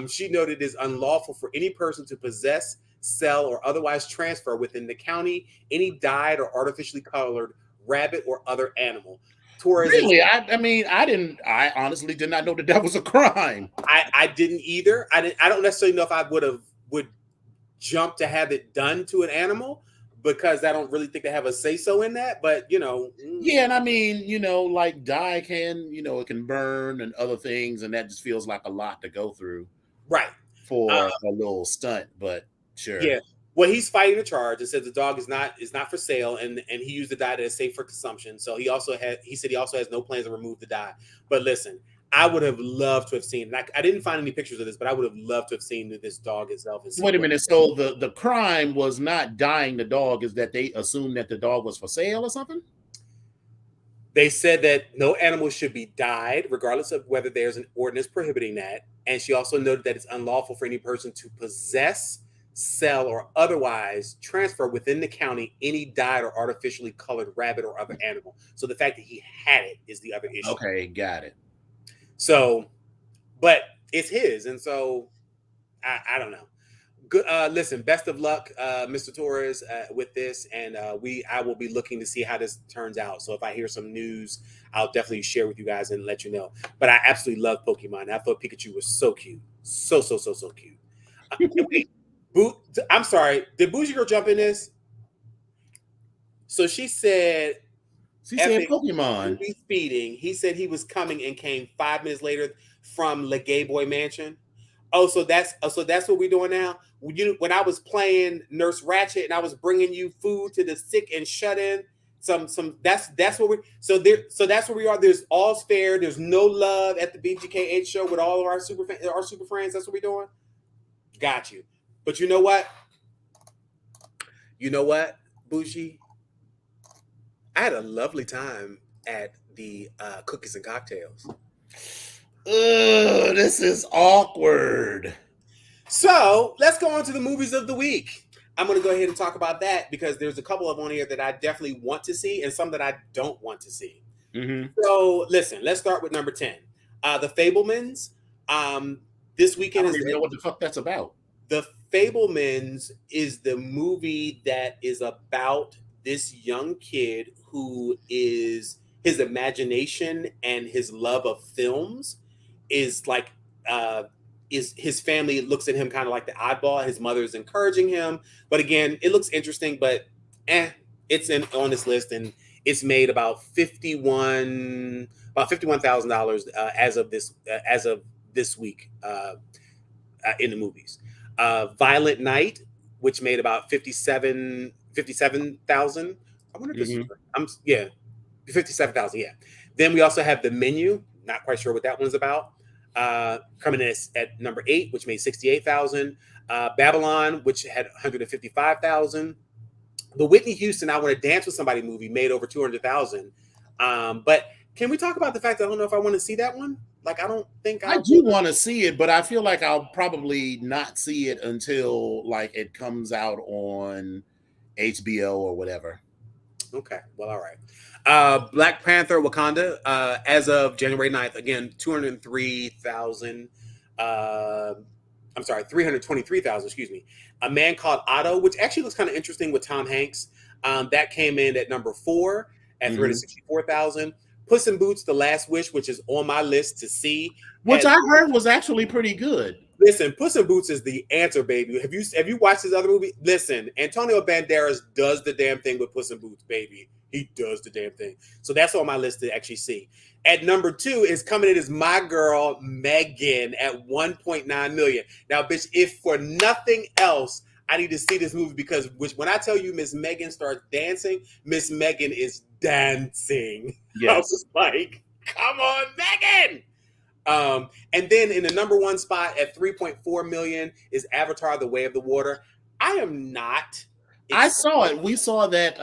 She noted it is unlawful for any person to possess, sell, or otherwise transfer within the county any dyed or artificially colored rabbit or other animal. Really? I honestly did not know that was a crime. I didn't either. I don't necessarily know if I would jump to have it done to an animal, because I don't really think they have a say-so in that, but Yeah, and I mean, like dye can, it can burn and other things, and that just feels like a lot to go through. Right. For a little stunt, but sure. Yeah. Well, he's fighting the charge. It says the dog is not for sale, and he used the dye that is safe for consumption. So he said he also has no plans to remove the dye. But listen, I would have loved to have seen. I didn't find any pictures of this, but I would have loved to have seen this dog itself. Wait a minute. So the crime was not dyeing the dog; is that they assumed that the dog was for sale or something? They said that no animal should be dyed, regardless of whether there's an ordinance prohibiting that. And she also noted that it's unlawful for any person to possess, sell, or otherwise transfer within the county any dyed or artificially colored rabbit or other animal. So the fact that he had it is the other issue. Okay, got it. So, but it's his, and so I don't know. Good. Listen, best of luck, Mr. Torres, with this, and I will be looking to see how this turns out. So if I hear some news, I'll definitely share with you guys and let you know. But I absolutely love Pokemon. I thought Pikachu was so cute, so cute. Wait, I'm sorry. Did Bougie Girl jump in this? So she said. She said Pokemon. He's speeding. He said he was coming and came 5 minutes later from the Gay Boy Mansion. Oh, so that's what we're doing now. When I was playing Nurse Ratchet and I was bringing you food to the sick and shut in. Some that's what we so that's where we are. There's all's fair. There's no love at the BGKH show with all of our super friends. That's what we're doing. Got you. But you know what? You know what, Bougie? I had a lovely time at the cookies and cocktails. Ugh, this is awkward. So let's go on to the movies of the week. I'm going to go ahead and talk about that because there's a couple of on here that I definitely want to see and some that I don't want to see. Mm-hmm. So listen, let's start with number 10. The Fablemans. This I weekend don't is even know what the fuck that's about. The Fablemans is the movie that is about this young kid who is his imagination and his love of films is like is his family looks at him kind of like the oddball. His mother is encouraging him, but again, it looks interesting, but it's on this list and it's made about $51,000 as of this week in the movies. Violent Night, which made about 57,000. I wonder if this is, 57,000. Yeah. Then we also have The Menu. Not quite sure what that one's about. Coming in at number 8, which made 68,000. Babylon, which had 155,000. The Whitney Houston I Want to Dance with Somebody movie made over 200,000. But can we talk about the fact that I don't know if I want to see that one? Like, I don't think I do want to see it, but I feel like I'll probably not see it until like it comes out on HBO or whatever. Okay, well, all right. Black Panther Wakanda, as of January 9th, again, 203,000. I'm sorry, 323,000, excuse me. A Man Called Otto, which actually looks kind of interesting with Tom Hanks. That came in at number 4 at 364,000. Puss in Boots: The Last Wish, which is on my list to see. Which I heard was actually pretty good. Listen, Puss in Boots is the answer, baby. Have you watched this other movie? Listen, Antonio Banderas does the damn thing with Puss in Boots, baby. He does the damn thing. So that's on my list to actually see. At number 2 is coming in as my girl Megan at 1.9 million. Now, bitch, if for nothing else, I need to see this movie because when I tell you Miss Megan starts dancing, Miss Megan is dancing. Yes. I was like, come on, Megan. And then in the number 1 spot at 3.4 million is Avatar: The Way of the Water. I am not. I saw it. We saw that.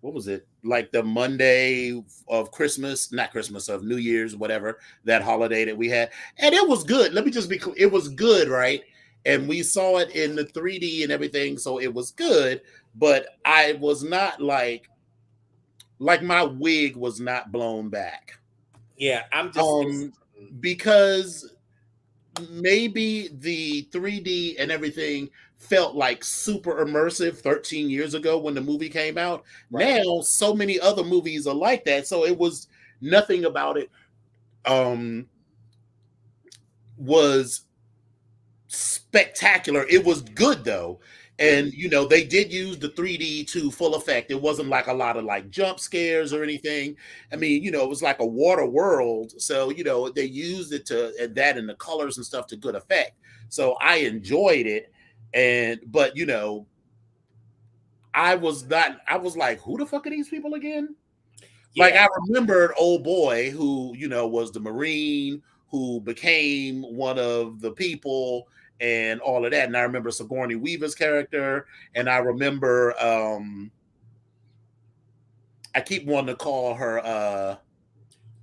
What was it? Like the Monday of Christmas, not Christmas, of New Year's, whatever, that holiday that we had. And it was good. Let me just be clear. It was good, right? And we saw it in the 3D and everything. So it was good. But I was not like my wig was not blown back. Yeah, I'm just because maybe the 3D and everything felt like super immersive 13 years ago when the movie came out. Right. Now, so many other movies are like that. So it was nothing about it was spectacular. It was good though. And, they did use the 3D to full effect. It wasn't like a lot of like jump scares or anything. I mean, it was like a water world. So, they used it and the colors and stuff to good effect. So I enjoyed it. But I was like, who the fuck are these people again? Yeah. Like I remembered old boy who, was the Marine who became one of the people and all of that. And I remember Sigourney Weaver's character. And I remember I keep wanting to call her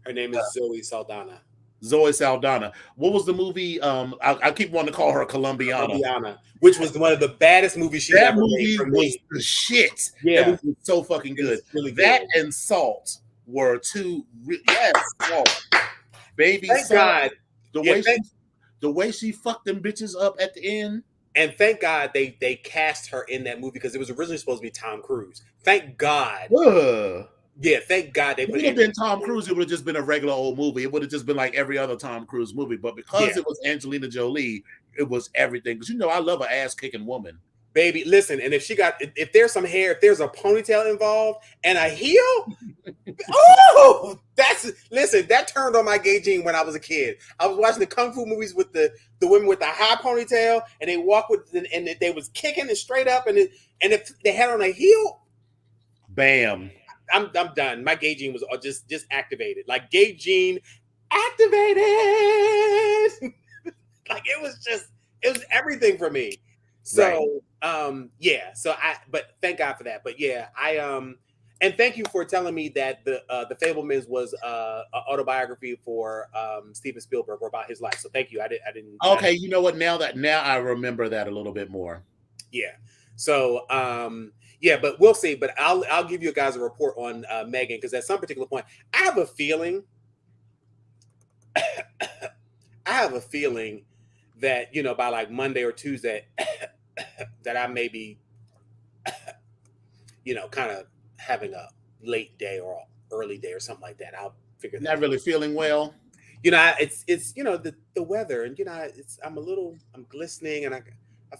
her name is Zoe Saldana. Zoe Saldana. What was the movie? I keep wanting to call her Colombiana, which was one of the baddest movies she's ever made. That movie was the shit. Yeah, that was so fucking good. Really that good. And Salt were two. Yes, Salt. Baby Thank Salt. God. The way she fucked them bitches up at the end. And thank God they cast her in that movie because it was originally supposed to be Tom Cruise. Thank God. Yeah, thank God they put it. If it would have been Tom Cruise, it would have just been a regular old movie. It would have just been like every other Tom Cruise movie. But because it was Angelina Jolie, it was everything. Because I love an ass kicking woman. baby, listen. And if there's some hair, if there's a ponytail involved and a heel, oh, that turned on my gay gene when I was a kid. I was watching the kung fu movies with the women with the high ponytail, and they walk with, and they was kicking it straight up, and if they had on a heel, bam. I'm done. My gay gene was just activated, like gay gene activated. Like it was everything for me. So yeah. So but thank God for that. But yeah, and thank you for telling me that the Fablemans was an autobiography for Steven Spielberg, or about his life. So thank you. I didn't. Okay, you know what? Now I remember that a little bit more. Yeah. So yeah, but we'll see. But I'll give you guys a report on Megan, because at some particular point, I have a feeling. I have a feeling that by like Monday or Tuesday, that I may be, kind of having a late day or early day or something like that. I'll figure that Not out. really feeling well. It's the weather, and I'm glistening, and I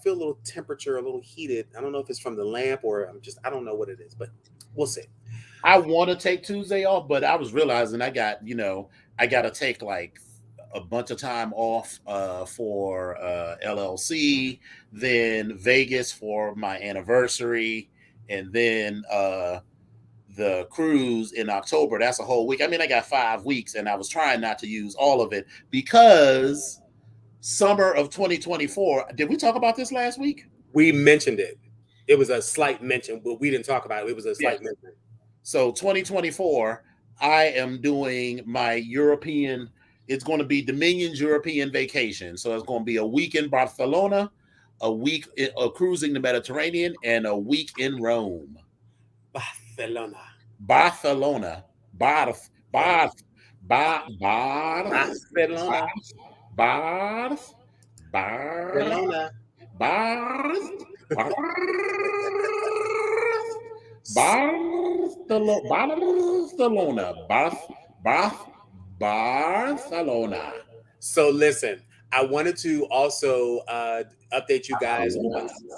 feel a little temperature, a little heated. I don't know if it's from the lamp, or I don't know what it is, but we'll see. I want to take Tuesday off, but I was realizing I got to take like a bunch of time off for LLC, then Vegas for my anniversary, and then the cruise in October. That's a whole week. I mean, I got 5 weeks, and I was trying not to use all of it because summer of 2024. Did we talk about this last week? We mentioned it. It was a slight mention, but we didn't talk about it. It was a slight mention. So 2024, I am doing my European. It's going to be Dominion's European vacation. So it's going to be a week in Barcelona, a week cruising the Mediterranean, and a week in Rome. Barcelona. Barcelona. Barth. Barth. Barth. Barcelona. Barth. Barcelona. Barth. Barcelona. Barcelona. So listen, I wanted to also update you guys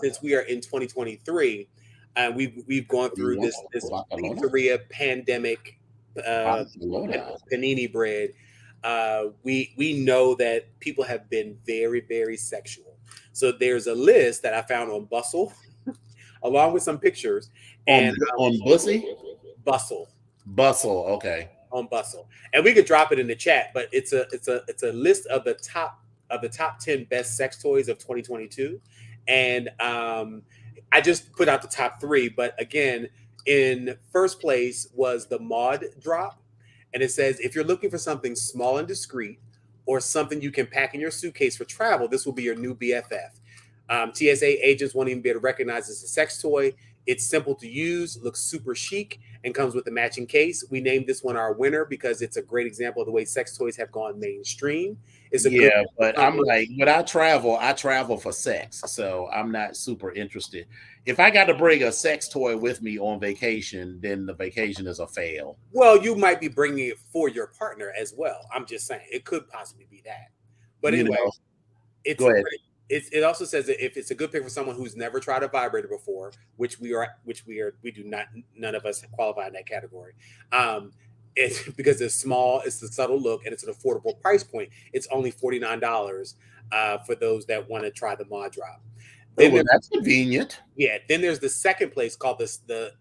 since we are in 2023. We've gone through this pizzeria pandemic, panini bread. We know that people have been very, very sexual. So there's a list that I found on Bustle, along with some pictures, and on Bussy. Bustle, okay. On Bustle, and we could drop it in the chat. But it's a list of the top 10 best sex toys of 2022, and I just put out the top 3. But again, in first place was the Maud Drop, and it says, if you're looking for something small and discreet, or something you can pack in your suitcase for travel, this will be your new BFF. TSA agents won't even be able to recognize it's a sex toy. It's simple to use, looks super chic, and comes with a matching case. We named this one our winner because it's a great example of the way sex toys have gone mainstream. But I'm like, when I travel for sex, so I'm not super interested. If I got to bring a sex toy with me on vacation, then the vacation is a fail. Well, you might be bringing it for your partner as well. I'm just saying it could possibly be that. But anyway, go ahead. It also says that if it's a good pick for someone who's never tried a vibrator before, which we do not, none of us qualify in that category. It's because it's small, it's the subtle look, and it's an affordable price point. It's only $49 for those that want to try the Maud Drop. That's convenient. Yeah. Then there's the second place called the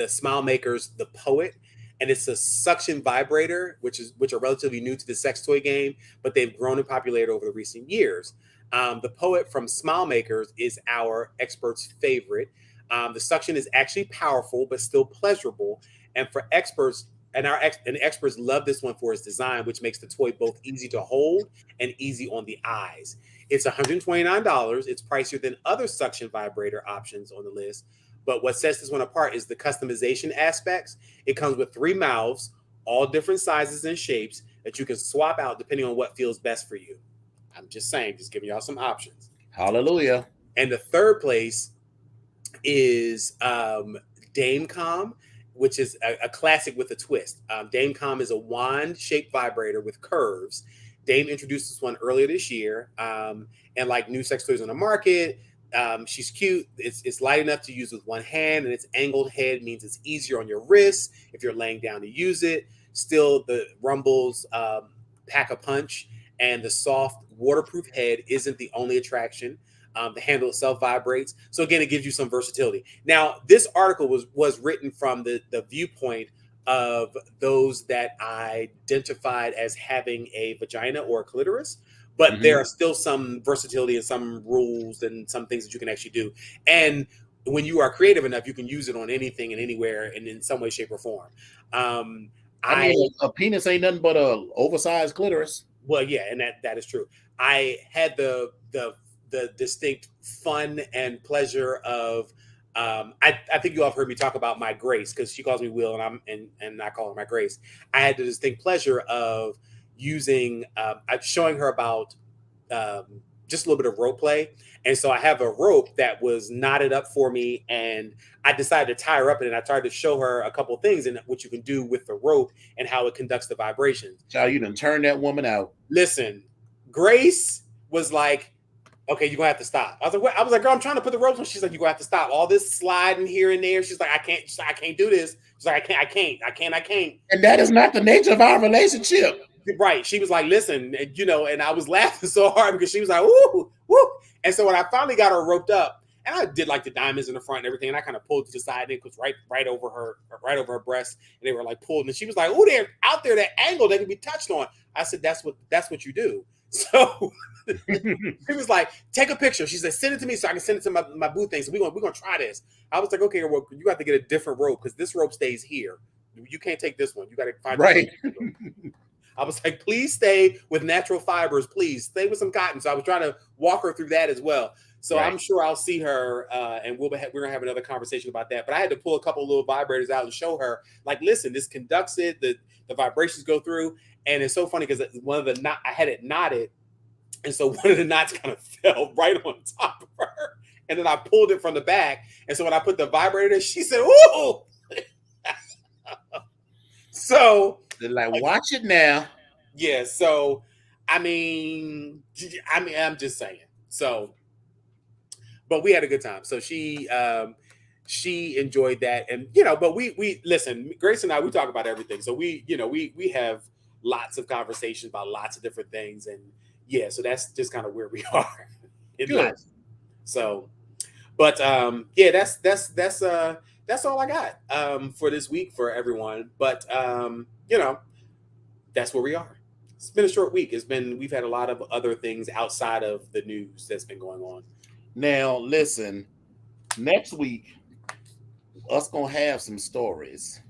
Smile Makers, the Poet. And it's a suction vibrator, which are relatively new to the sex toy game, but they've grown in popularity over the recent years. The Poet from Smile Makers is our expert's favorite. The suction is actually powerful, but still pleasurable. And for experts, experts love this one for its design, which makes the toy both easy to hold and easy on the eyes. It's $129. It's pricier than other suction vibrator options on the list. But what sets this one apart is the customization aspects. It comes with 3 mouths, all different sizes and shapes that you can swap out depending on what feels best for you. I'm just saying, just giving y'all some options. Hallelujah. And the third place is Damecom, which is a classic with a twist. Damecom is a wand-shaped vibrator with curves. Dame introduced this one earlier this year. And like new sex toys on the market, She's cute. It's light enough to use with one hand, and its angled head means it's easier on your wrists if you're laying down to use it. Still, the rumbles pack a punch, and the soft, waterproof head isn't the only attraction. The handle itself vibrates, so again, it gives you some versatility. Now, this article was written from the viewpoint of those that identified as having a vagina or a clitoris, but there Mm-hmm. are still some versatility and some rules and some things that you can actually do. And when you are creative enough, you can use it on anything and anywhere and in some way, shape, or form. Um, I I mean, a penis ain't nothing but a oversized clitoris. Well, yeah, and that is true. I had the distinct fun and pleasure of I think you all have heard me talk about my Grace because she calls me Will and I call her my Grace. I had the distinct pleasure of using showing her about um, just a little bit of rope play. And so I have a rope that was knotted up for me, and I decided to tie her up in it. And I tried to show her a couple things and what you can do with the rope and how it conducts the vibrations. Child, you done turn that woman out. Listen, Grace was like, okay, you're gonna have to stop. I was like, what? I was like, girl, I'm trying to put the ropes on. She's like, you're gonna have to stop. All this sliding here and there. She's like, I can't, I can't do this. She's like, I can't. And that is not the nature of our relationship. Right. She was like, listen, and I was laughing so hard because she was like, woo, woo. And so when I finally got her roped up, and I did like the diamonds in the front and everything, and I kind of pulled to the side, and it was right over her breast, and they were like pulled, and she was like, oh, they're out there, that angle, they can be touched on. I said, that's what you do. So she was like, take a picture. She said, send it to me so I can send it to my boo thing. So we're gonna try this. I was like, okay, well, you have to get a different rope because this rope stays here. You can't take this one. You got to find right. I was like, please stay with natural fibers. Please stay with some cotton. So I was trying to walk her through that as well. So Right. I'm sure I'll see her, and we're gonna have another conversation about that. But I had to pull a couple little vibrators out and show her, like, listen, this conducts it. The vibrations go through, and it's so funny because one of the knot I had it knotted, and so one of the knots kind of fell right on top of her, and then I pulled it from the back, and so when I put the vibrator, she said, "Ooh!" So They're like, watch it now. yeah, so I mean, I'm just saying. So, but we had a good time. So she enjoyed that, and but we listen. Grace and I, we talk about everything. So we have lots of conversations about lots of different things, and yeah, so that's just kind of where we are in Good. life. So, but yeah, that's all I got for this week for everyone. But that's where we are. It's been a short week. We've had a lot of other things outside of the news that's been going on. Now, listen, next week, us going to have some stories.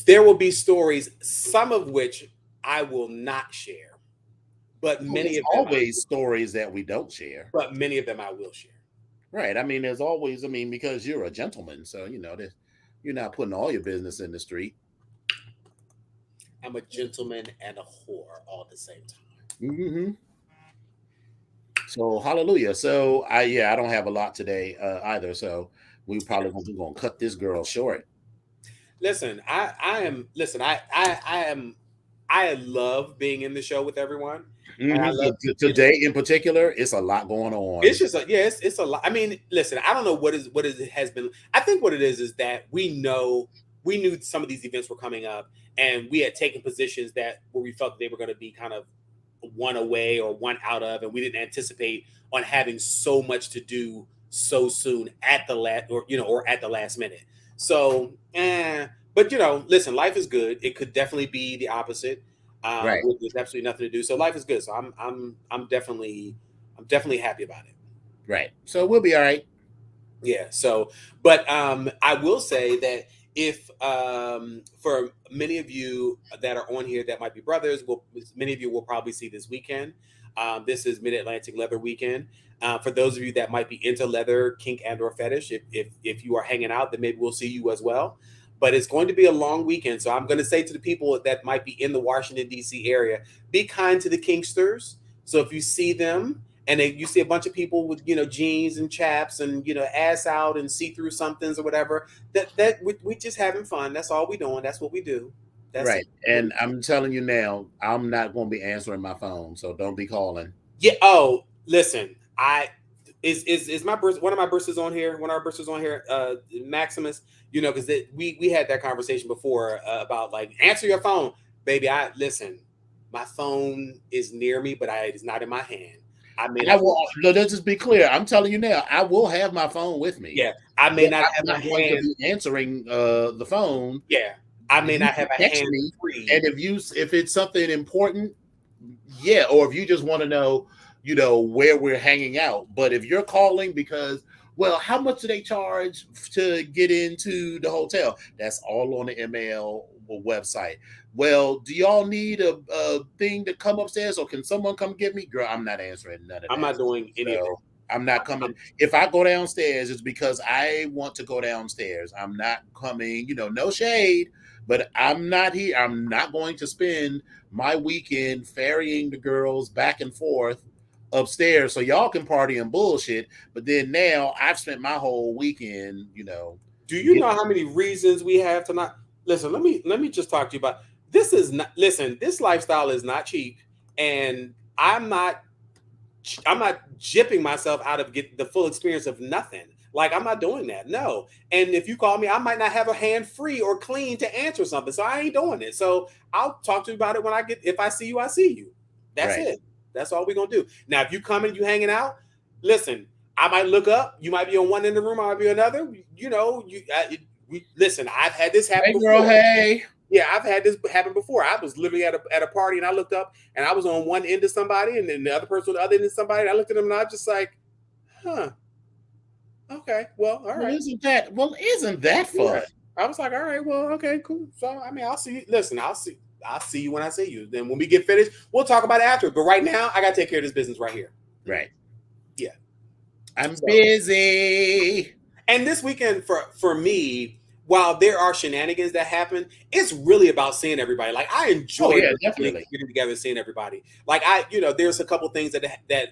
There will be stories, some of which I will not share, but many There's of them always stories that we don't share. but many of them I will share. Right. I mean, there's always, because you're a gentleman. So, you're not putting all your business in the street. I'm a gentleman and a whore all at the same time. Mm-hmm. So, hallelujah. So, I don't have a lot today either. So, we probably going to cut this girl short. Listen, I love being in the show with everyone. And I love Today in particular, it's a lot going on. It's just it's a lot. I mean, listen, I don't know what it has been. I think what it is that we knew some of these events were coming up, and we had taken positions where we felt that they were going to be kind of one away or one out of, and we didn't anticipate on having so much to do so soon at the last minute. So, but listen, life is good. It could definitely be the opposite. Right. There's absolutely nothing to do. So life is good. So I'm definitely happy about it. Right. So we'll be all right. Yeah. So, but I will say that if for many of you that are on here that might be brothers, many of you will probably see this weekend. This is Mid Atlantic Leather Weekend. For those of you that might be into leather, kink, and/or fetish, if you are hanging out, then maybe we'll see you as well. But it's going to be a long weekend, so I'm going to say to the people that might be in the Washington D.C. area, be kind to the kinksters. So if you see them and you see a bunch of people with jeans and chaps and ass out and see-through somethings or whatever, that we just having fun. That's all we doing. That's what we do. That's right. it. And I'm telling you now, I'm not going to be answering my phone, so don't be calling. Yeah. Oh, listen, Is my one of my bristers on here? One of our bristers on here, Maximus. You know, because we had that conversation before about like answer your phone, baby. I listen. My phone is near me, but it's not in my hand. I may I not. will. No, let's just be clear. I'm telling you now. I will have my phone with me. Yeah, I may But not have I'm a not going to hand. be answering the phone. Yeah, I may You not have can a text hand me, free. and if it's something important, yeah, or if you just want to know, where we're hanging out. But if you're calling because, well, how much do they charge to get into the hotel? That's all on the ML website. Well, do y'all need a thing to come upstairs, or can someone come get me? Girl, I'm not answering none of I'm that. not doing any of that. So I'm not coming. If I go downstairs, it's because I want to go downstairs. I'm not coming, no shade, but I'm not here. I'm not going to spend my weekend ferrying the girls back and forth upstairs so y'all can party and bullshit. But then now I've spent my whole weekend, Do you know how many reasons we have to not listen? Let me just talk to you about this. Is not listen. This lifestyle is not cheap, and I'm not jipping myself out of get the full experience of nothing. Like I'm not doing that. No. And if you call me, I might not have a hand free or clean to answer something. So I ain't doing it. So I'll talk to you about it when if I see you, I see you. That's right. it. That's all we're gonna do. Now, if you come and you hanging out, listen, I might look up. You might be on one end of the room, I might be another. Listen. I've had this happen Hey girl, before. hey. Yeah, I've had this happen before. I was literally at a party and I looked up and I was on one end of somebody and then the other person on the other end of somebody. And I looked at them and I was just like, huh. Okay, well, all right. Isn't that fun? Yeah. I was like, all right, well, okay, cool. So I mean, I'll see you. Listen, I'll see you when I see you. Then when we get finished, we'll talk about it after. But right now, I gotta take care of this business right here. Right. Yeah. I'm busy. And this weekend for me, while there are shenanigans that happen, it's really about seeing everybody. Like I enjoy definitely getting together and seeing everybody. Like there's a couple things that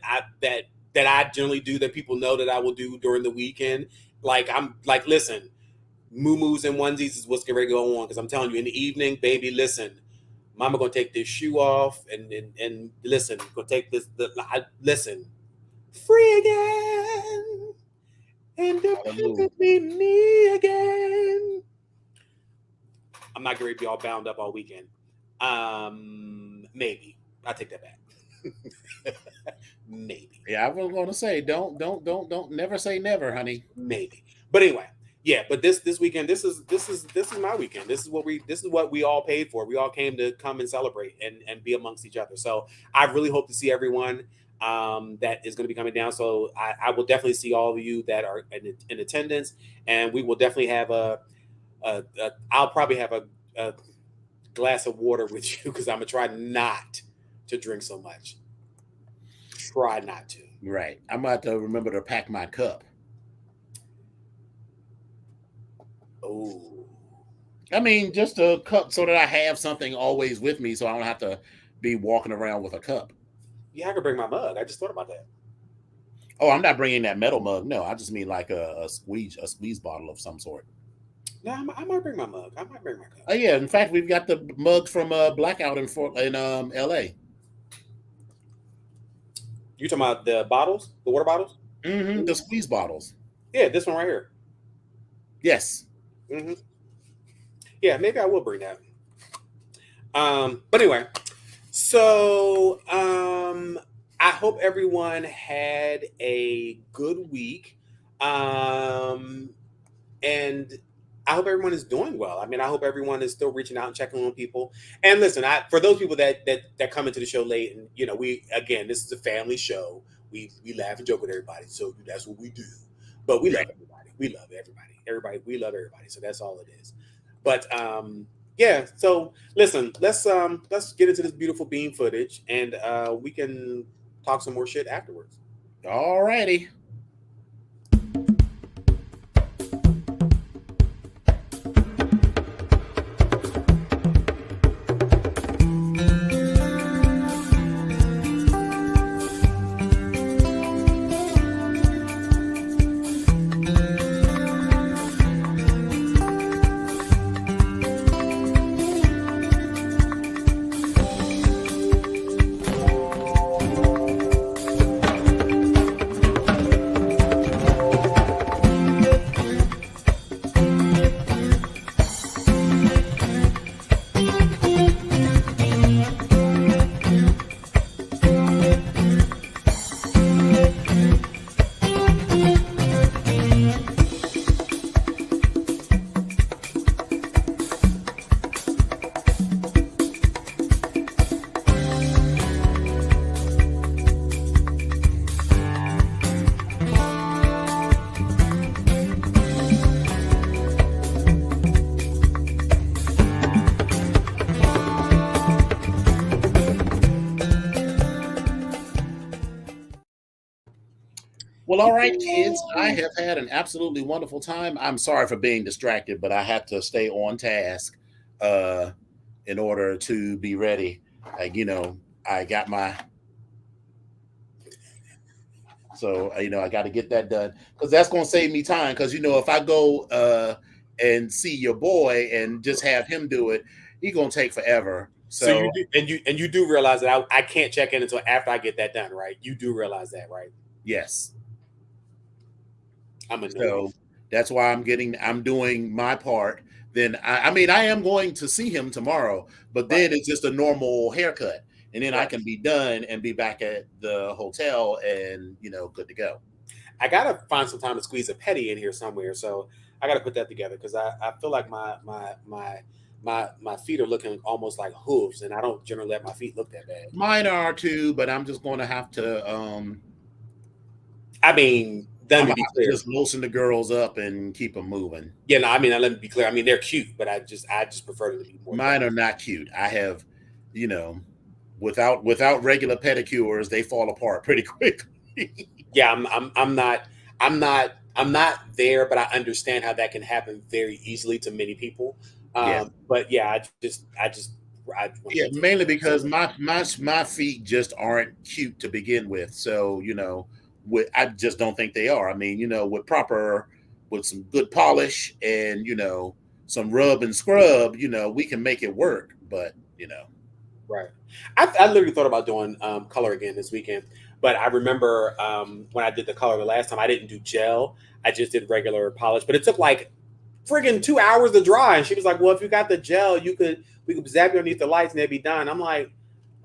I generally do that people know that I will do during the weekend. Like I'm like, listen, moo-moos and onesies is what's going to go on because I'm telling you, in the evening, baby, listen, mama gonna take this shoe off and listen, gonna take listen, free again. Independently me again. I'm not going to be all bound up all weekend. Maybe I take that back. Maybe. Yeah, I was going to say don't never say never, honey. Maybe. But anyway, yeah. But this weekend, this is my weekend. This is what we all paid for. We all came to come and celebrate and be amongst each other. So I really hope to see everyone that is going to be coming down. So I will definitely see all of you that are in attendance, and we will definitely have I'll probably have a glass of water with you because I'm gonna try not to drink so much. Try not to. Right. I'm about to remember to pack my cup. Oh. I mean, just a cup so that I have something always with me so I don't have to be walking around with a cup. Yeah, I could bring my mug. I just thought about that. Oh, I'm not bringing that metal mug. No, I just mean like a squeeze bottle of some sort. No, I might bring my mug. I might bring my cup. Oh yeah, in fact, we've got the mugs from Blackout in L.A. You talking about the bottles, the water bottles? Mm-hmm. The squeeze bottles. Yeah, this one right here. Yes. Mm-hmm. Yeah, maybe I will bring that. But anyway, so I hope everyone had a good week. And I hope everyone is doing well. I mean, I hope everyone is still reaching out and checking on people. And listen, for those people that come into the show late, and this is a family show. We laugh and joke with everybody, so that's what we do. But we love everybody. We love everybody. We love everybody. So that's all it is. But yeah. So listen, let's get into this beautiful beam footage, and we can talk some more shit afterwards. All righty. Well, all right, kids. I have had an absolutely wonderful time. I'm sorry for being distracted, but I had to stay on task uh, in order to be ready. I got my I got to get that done because that's going to save me time. Because if I go and see your boy and just have him do it, he's going to take forever. So you So do, and you do realize that I can't check in until after I get that done, right? You do realize that, right? yes, I'm a noob. so that's why I'm doing my part. Then I mean I am going to see him tomorrow, but Right, then it's just a normal haircut, and then I right. can be done and be back at the hotel and good to go. I gotta find some time to squeeze a petty in here somewhere. So I gotta put that together because I feel like my feet are looking almost like hooves, and I don't generally let my feet look that bad. Mine are too, but I'm just going to have to I mean, I'm let me gonna be have to clear. just loosen the girls up and keep them moving. Yeah, no, I mean, let me be clear. I mean, they're cute, but I just prefer them to be more Mine feminine. are not cute. I have, you know, without regular pedicures, they fall apart pretty quickly. Yeah, I'm not there, but I understand how that can happen very easily to many people. Yeah. But yeah, I want Yeah, them to take mainly care of. So because my feet just aren't cute to begin with. So I just don't think they are. I mean, with some good polish and some rub and scrub, we can make it work. But right, I literally thought about doing color again this weekend, but I remember when I did the color the last time, I didn't do gel. I just did regular polish, but it took like friggin' 2 hours to dry. And she was like, "Well, if you got the gel, we could zap you underneath the lights and they'd be done." I'm like,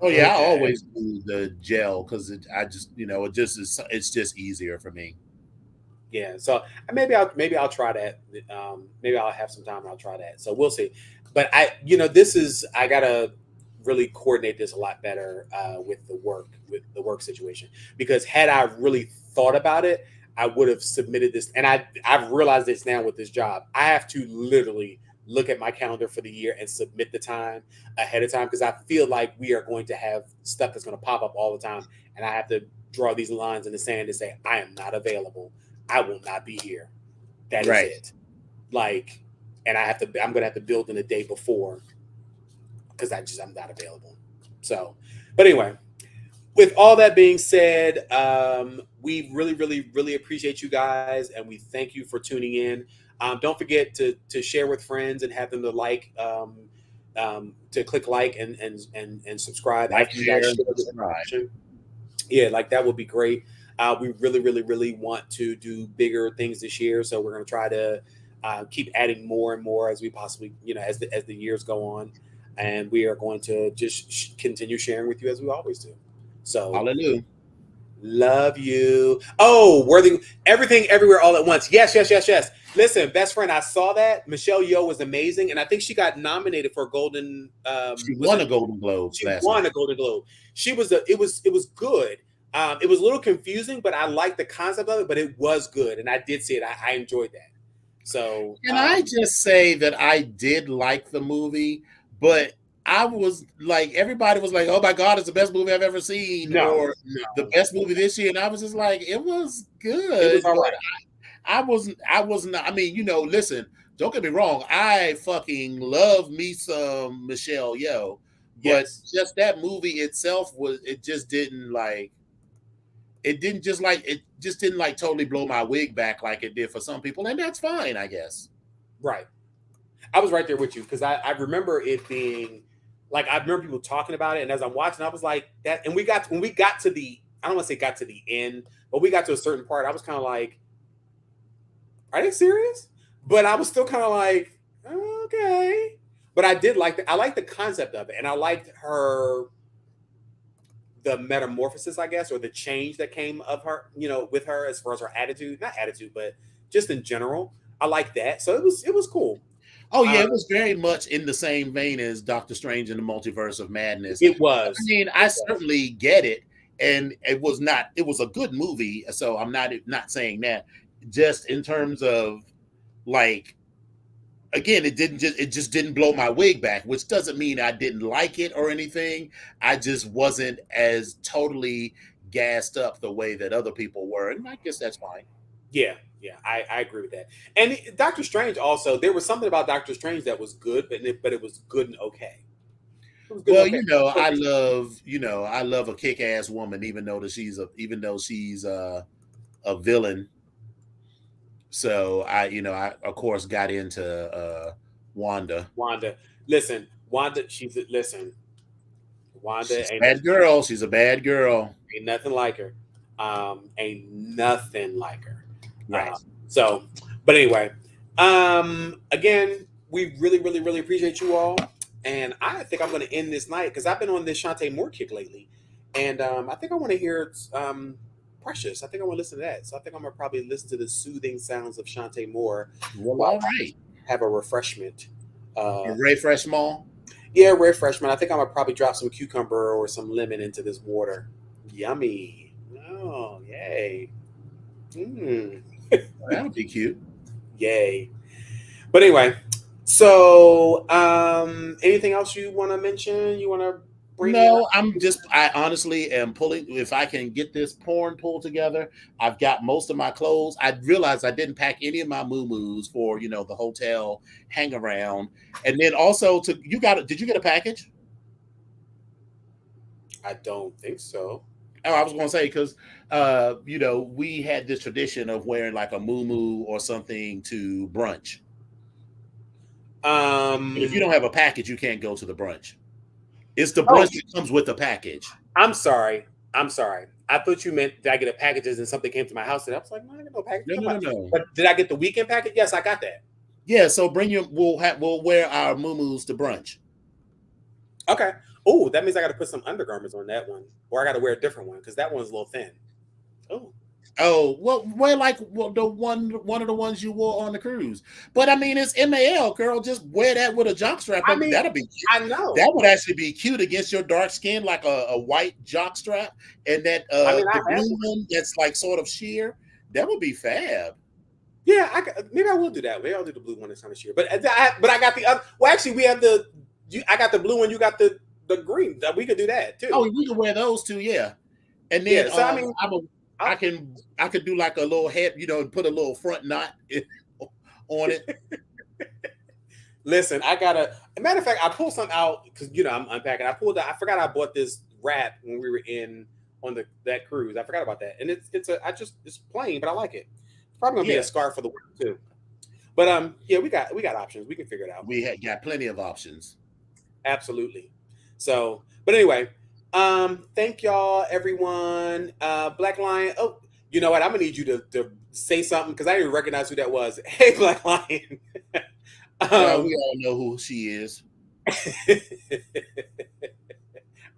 oh yeah, I okay. always do the gel because I just it just is it's just easier for me. Yeah, so maybe I'll try that. Maybe I'll have some time and I'll try that. So we'll see. But this is I gotta really coordinate this a lot better with the work situation because had I really thought about it, I would have submitted this. And I've realized this now with this job. I have to literally look at my calendar for the year and submit the time ahead of time because I feel like we are going to have stuff that's going to pop up all the time, and I have to draw these lines in the sand to say I am not available. I will not be here. That is Right. it. Like, and I'm gonna have to build in the day before because I'm not available. So, but anyway, with all that being said, we really, really, really appreciate you guys, and we thank you for tuning in. Don't forget to share with friends and have them to to click like and subscribe Like, after you guys share, and share this subscribe. information. Yeah, like that would be great. We really, really, really want to do bigger things this year, so we're going to try to keep adding more and more as we possibly, as the years go on, and we are going to just continue sharing with you as we always do. So Hallelujah. love you. Oh, worthy everything, everywhere, all at once. Yes, yes, yes, yes. Listen, best friend, I saw that Michelle Yeoh was amazing, and I think she got nominated for a Golden. She Was won it a Golden Globe she last won night. a Golden Globe. She was it was good. It was a little confusing, but I liked the concept of it. But it was good, and I did see it. I enjoyed that. So Can I just say that I did like the movie, but I was like, everybody was like, "Oh my God, it's the best movie I've ever seen," no, or the no, best movie this year, and I was just like, it was it was good, all but right. I wasn't. I mean, listen, don't get me wrong, I fucking love me some Michelle Yeoh, but Yes, just that movie itself it just didn't like totally blow my wig back like it did for some people, and that's fine, I guess. right. I was right there with you because I remember it being like I remember people talking about it, and as I'm watching, I was like that. And when we got to the I don't want to say got to the end, but we got to a certain part. I was kind of like, are they serious? But I was still kind of like, okay. But I did I liked the concept of it, and I liked the metamorphosis, I guess, or the change that came of her, with her as far as her attitude, not attitude, but just in general. I like that, so it was cool. Oh Uh, yeah, it was very much in the same vein as Doctor Strange and the Multiverse of Madness. it I was, mean, I it was certainly get it, and it was a good movie. So I'm not saying that. Just in terms of like, again, it just didn't blow my wig back, which doesn't mean I didn't like it or anything. I just wasn't as totally gassed up the way that other people were, and I guess that's fine. Yeah, I agree with that. And Doctor Strange also, there was something about Doctor Strange that was good, but it was good and okay. It was good and Well, okay. I love a kick-ass woman, even though she's a villain. So I of course got into Wanda. Wanda, listen. Wanda She's a bad girl. She's a bad girl. ain't nothing like her. Ain't nothing like her. Right. So, but anyway, again, we really, really, really appreciate you all. And I think I'm going to end this night because I've been on this Shantae Moore kick lately. And I think I want to hear Precious. I think I want to listen to that. So I think I'm going to probably listen to the soothing sounds of Shantae Moore. Well, all right. Have a refreshment. Ray Fresh Mall? Yeah, refreshment. I think I'm going to probably drop some cucumber or some lemon into this water. Yummy. Oh, yay. That would be cute. Yay. But anyway, so anything else you want to mention? You want to bring No, I honestly am pulling. If I can get this porn pulled together, I've got most of my clothes. I realized I didn't pack any of my moo-moos for, the hotel hang around. And then also did you get a package? I don't think so. Oh, I was going to say, because, we had this tradition of wearing like a moo or something to brunch. But if you don't have a package, you can't go to the brunch. It's the brunch that comes with the package. I'm sorry. I thought you meant did I get a packages and something came to my house and I was like, no, I didn't get no package. No. But did I get the weekend package? Yes, I got that. Yeah, so we'll wear our moo-moos to brunch. Okay. Oh, that means I got to put some undergarments on that one, or I got to wear a different one because that one's a little thin. Oh, well, wear the one of the ones you wore on the cruise. But I mean, it's MAL, girl. Just wear that with a jockstrap. I mean, that'll be cute. I know that would actually be cute against your dark skin, like a white jockstrap, and that the blue one that's like sort of sheer. That would be fab. Yeah, maybe I will do that. Maybe I'll do the blue one that's kind of sheer. But I got the other. Well, actually, we have I got the blue one. You got the green. We could do that too. Oh, we can wear those too. Yeah, and then so I mean. I could do like a little head, and put a little front knot on it. Listen, a matter of fact, I pulled something out because I'm unpacking. I forgot I bought this wrap when we were on that cruise. I forgot about that, and it's plain, but I like it. It's probably gonna be a scarf for the winter too. But yeah, we got options. We can figure it out. We got plenty of options. Absolutely. So, but anyway. Thank y'all, everyone. Black Lion. Oh, you know what? I'm gonna need you to say something because I didn't even recognize who that was. Hey, Black Lion. We all know who she is.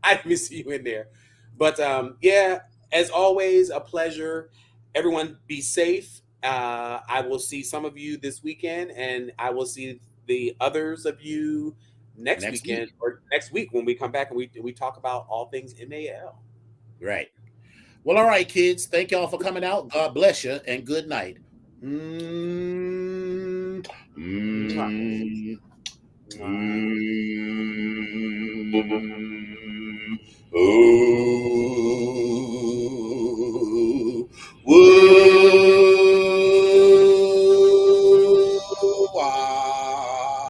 I didn't see you in there, but yeah. As always, a pleasure. Everyone, be safe. I will see some of you this weekend, and I will see the others of you next weekend or next week when we come back and we talk about all things MAL. Right. Well, all right, kids. Thank y'all for coming out. God bless you and good night. Oh,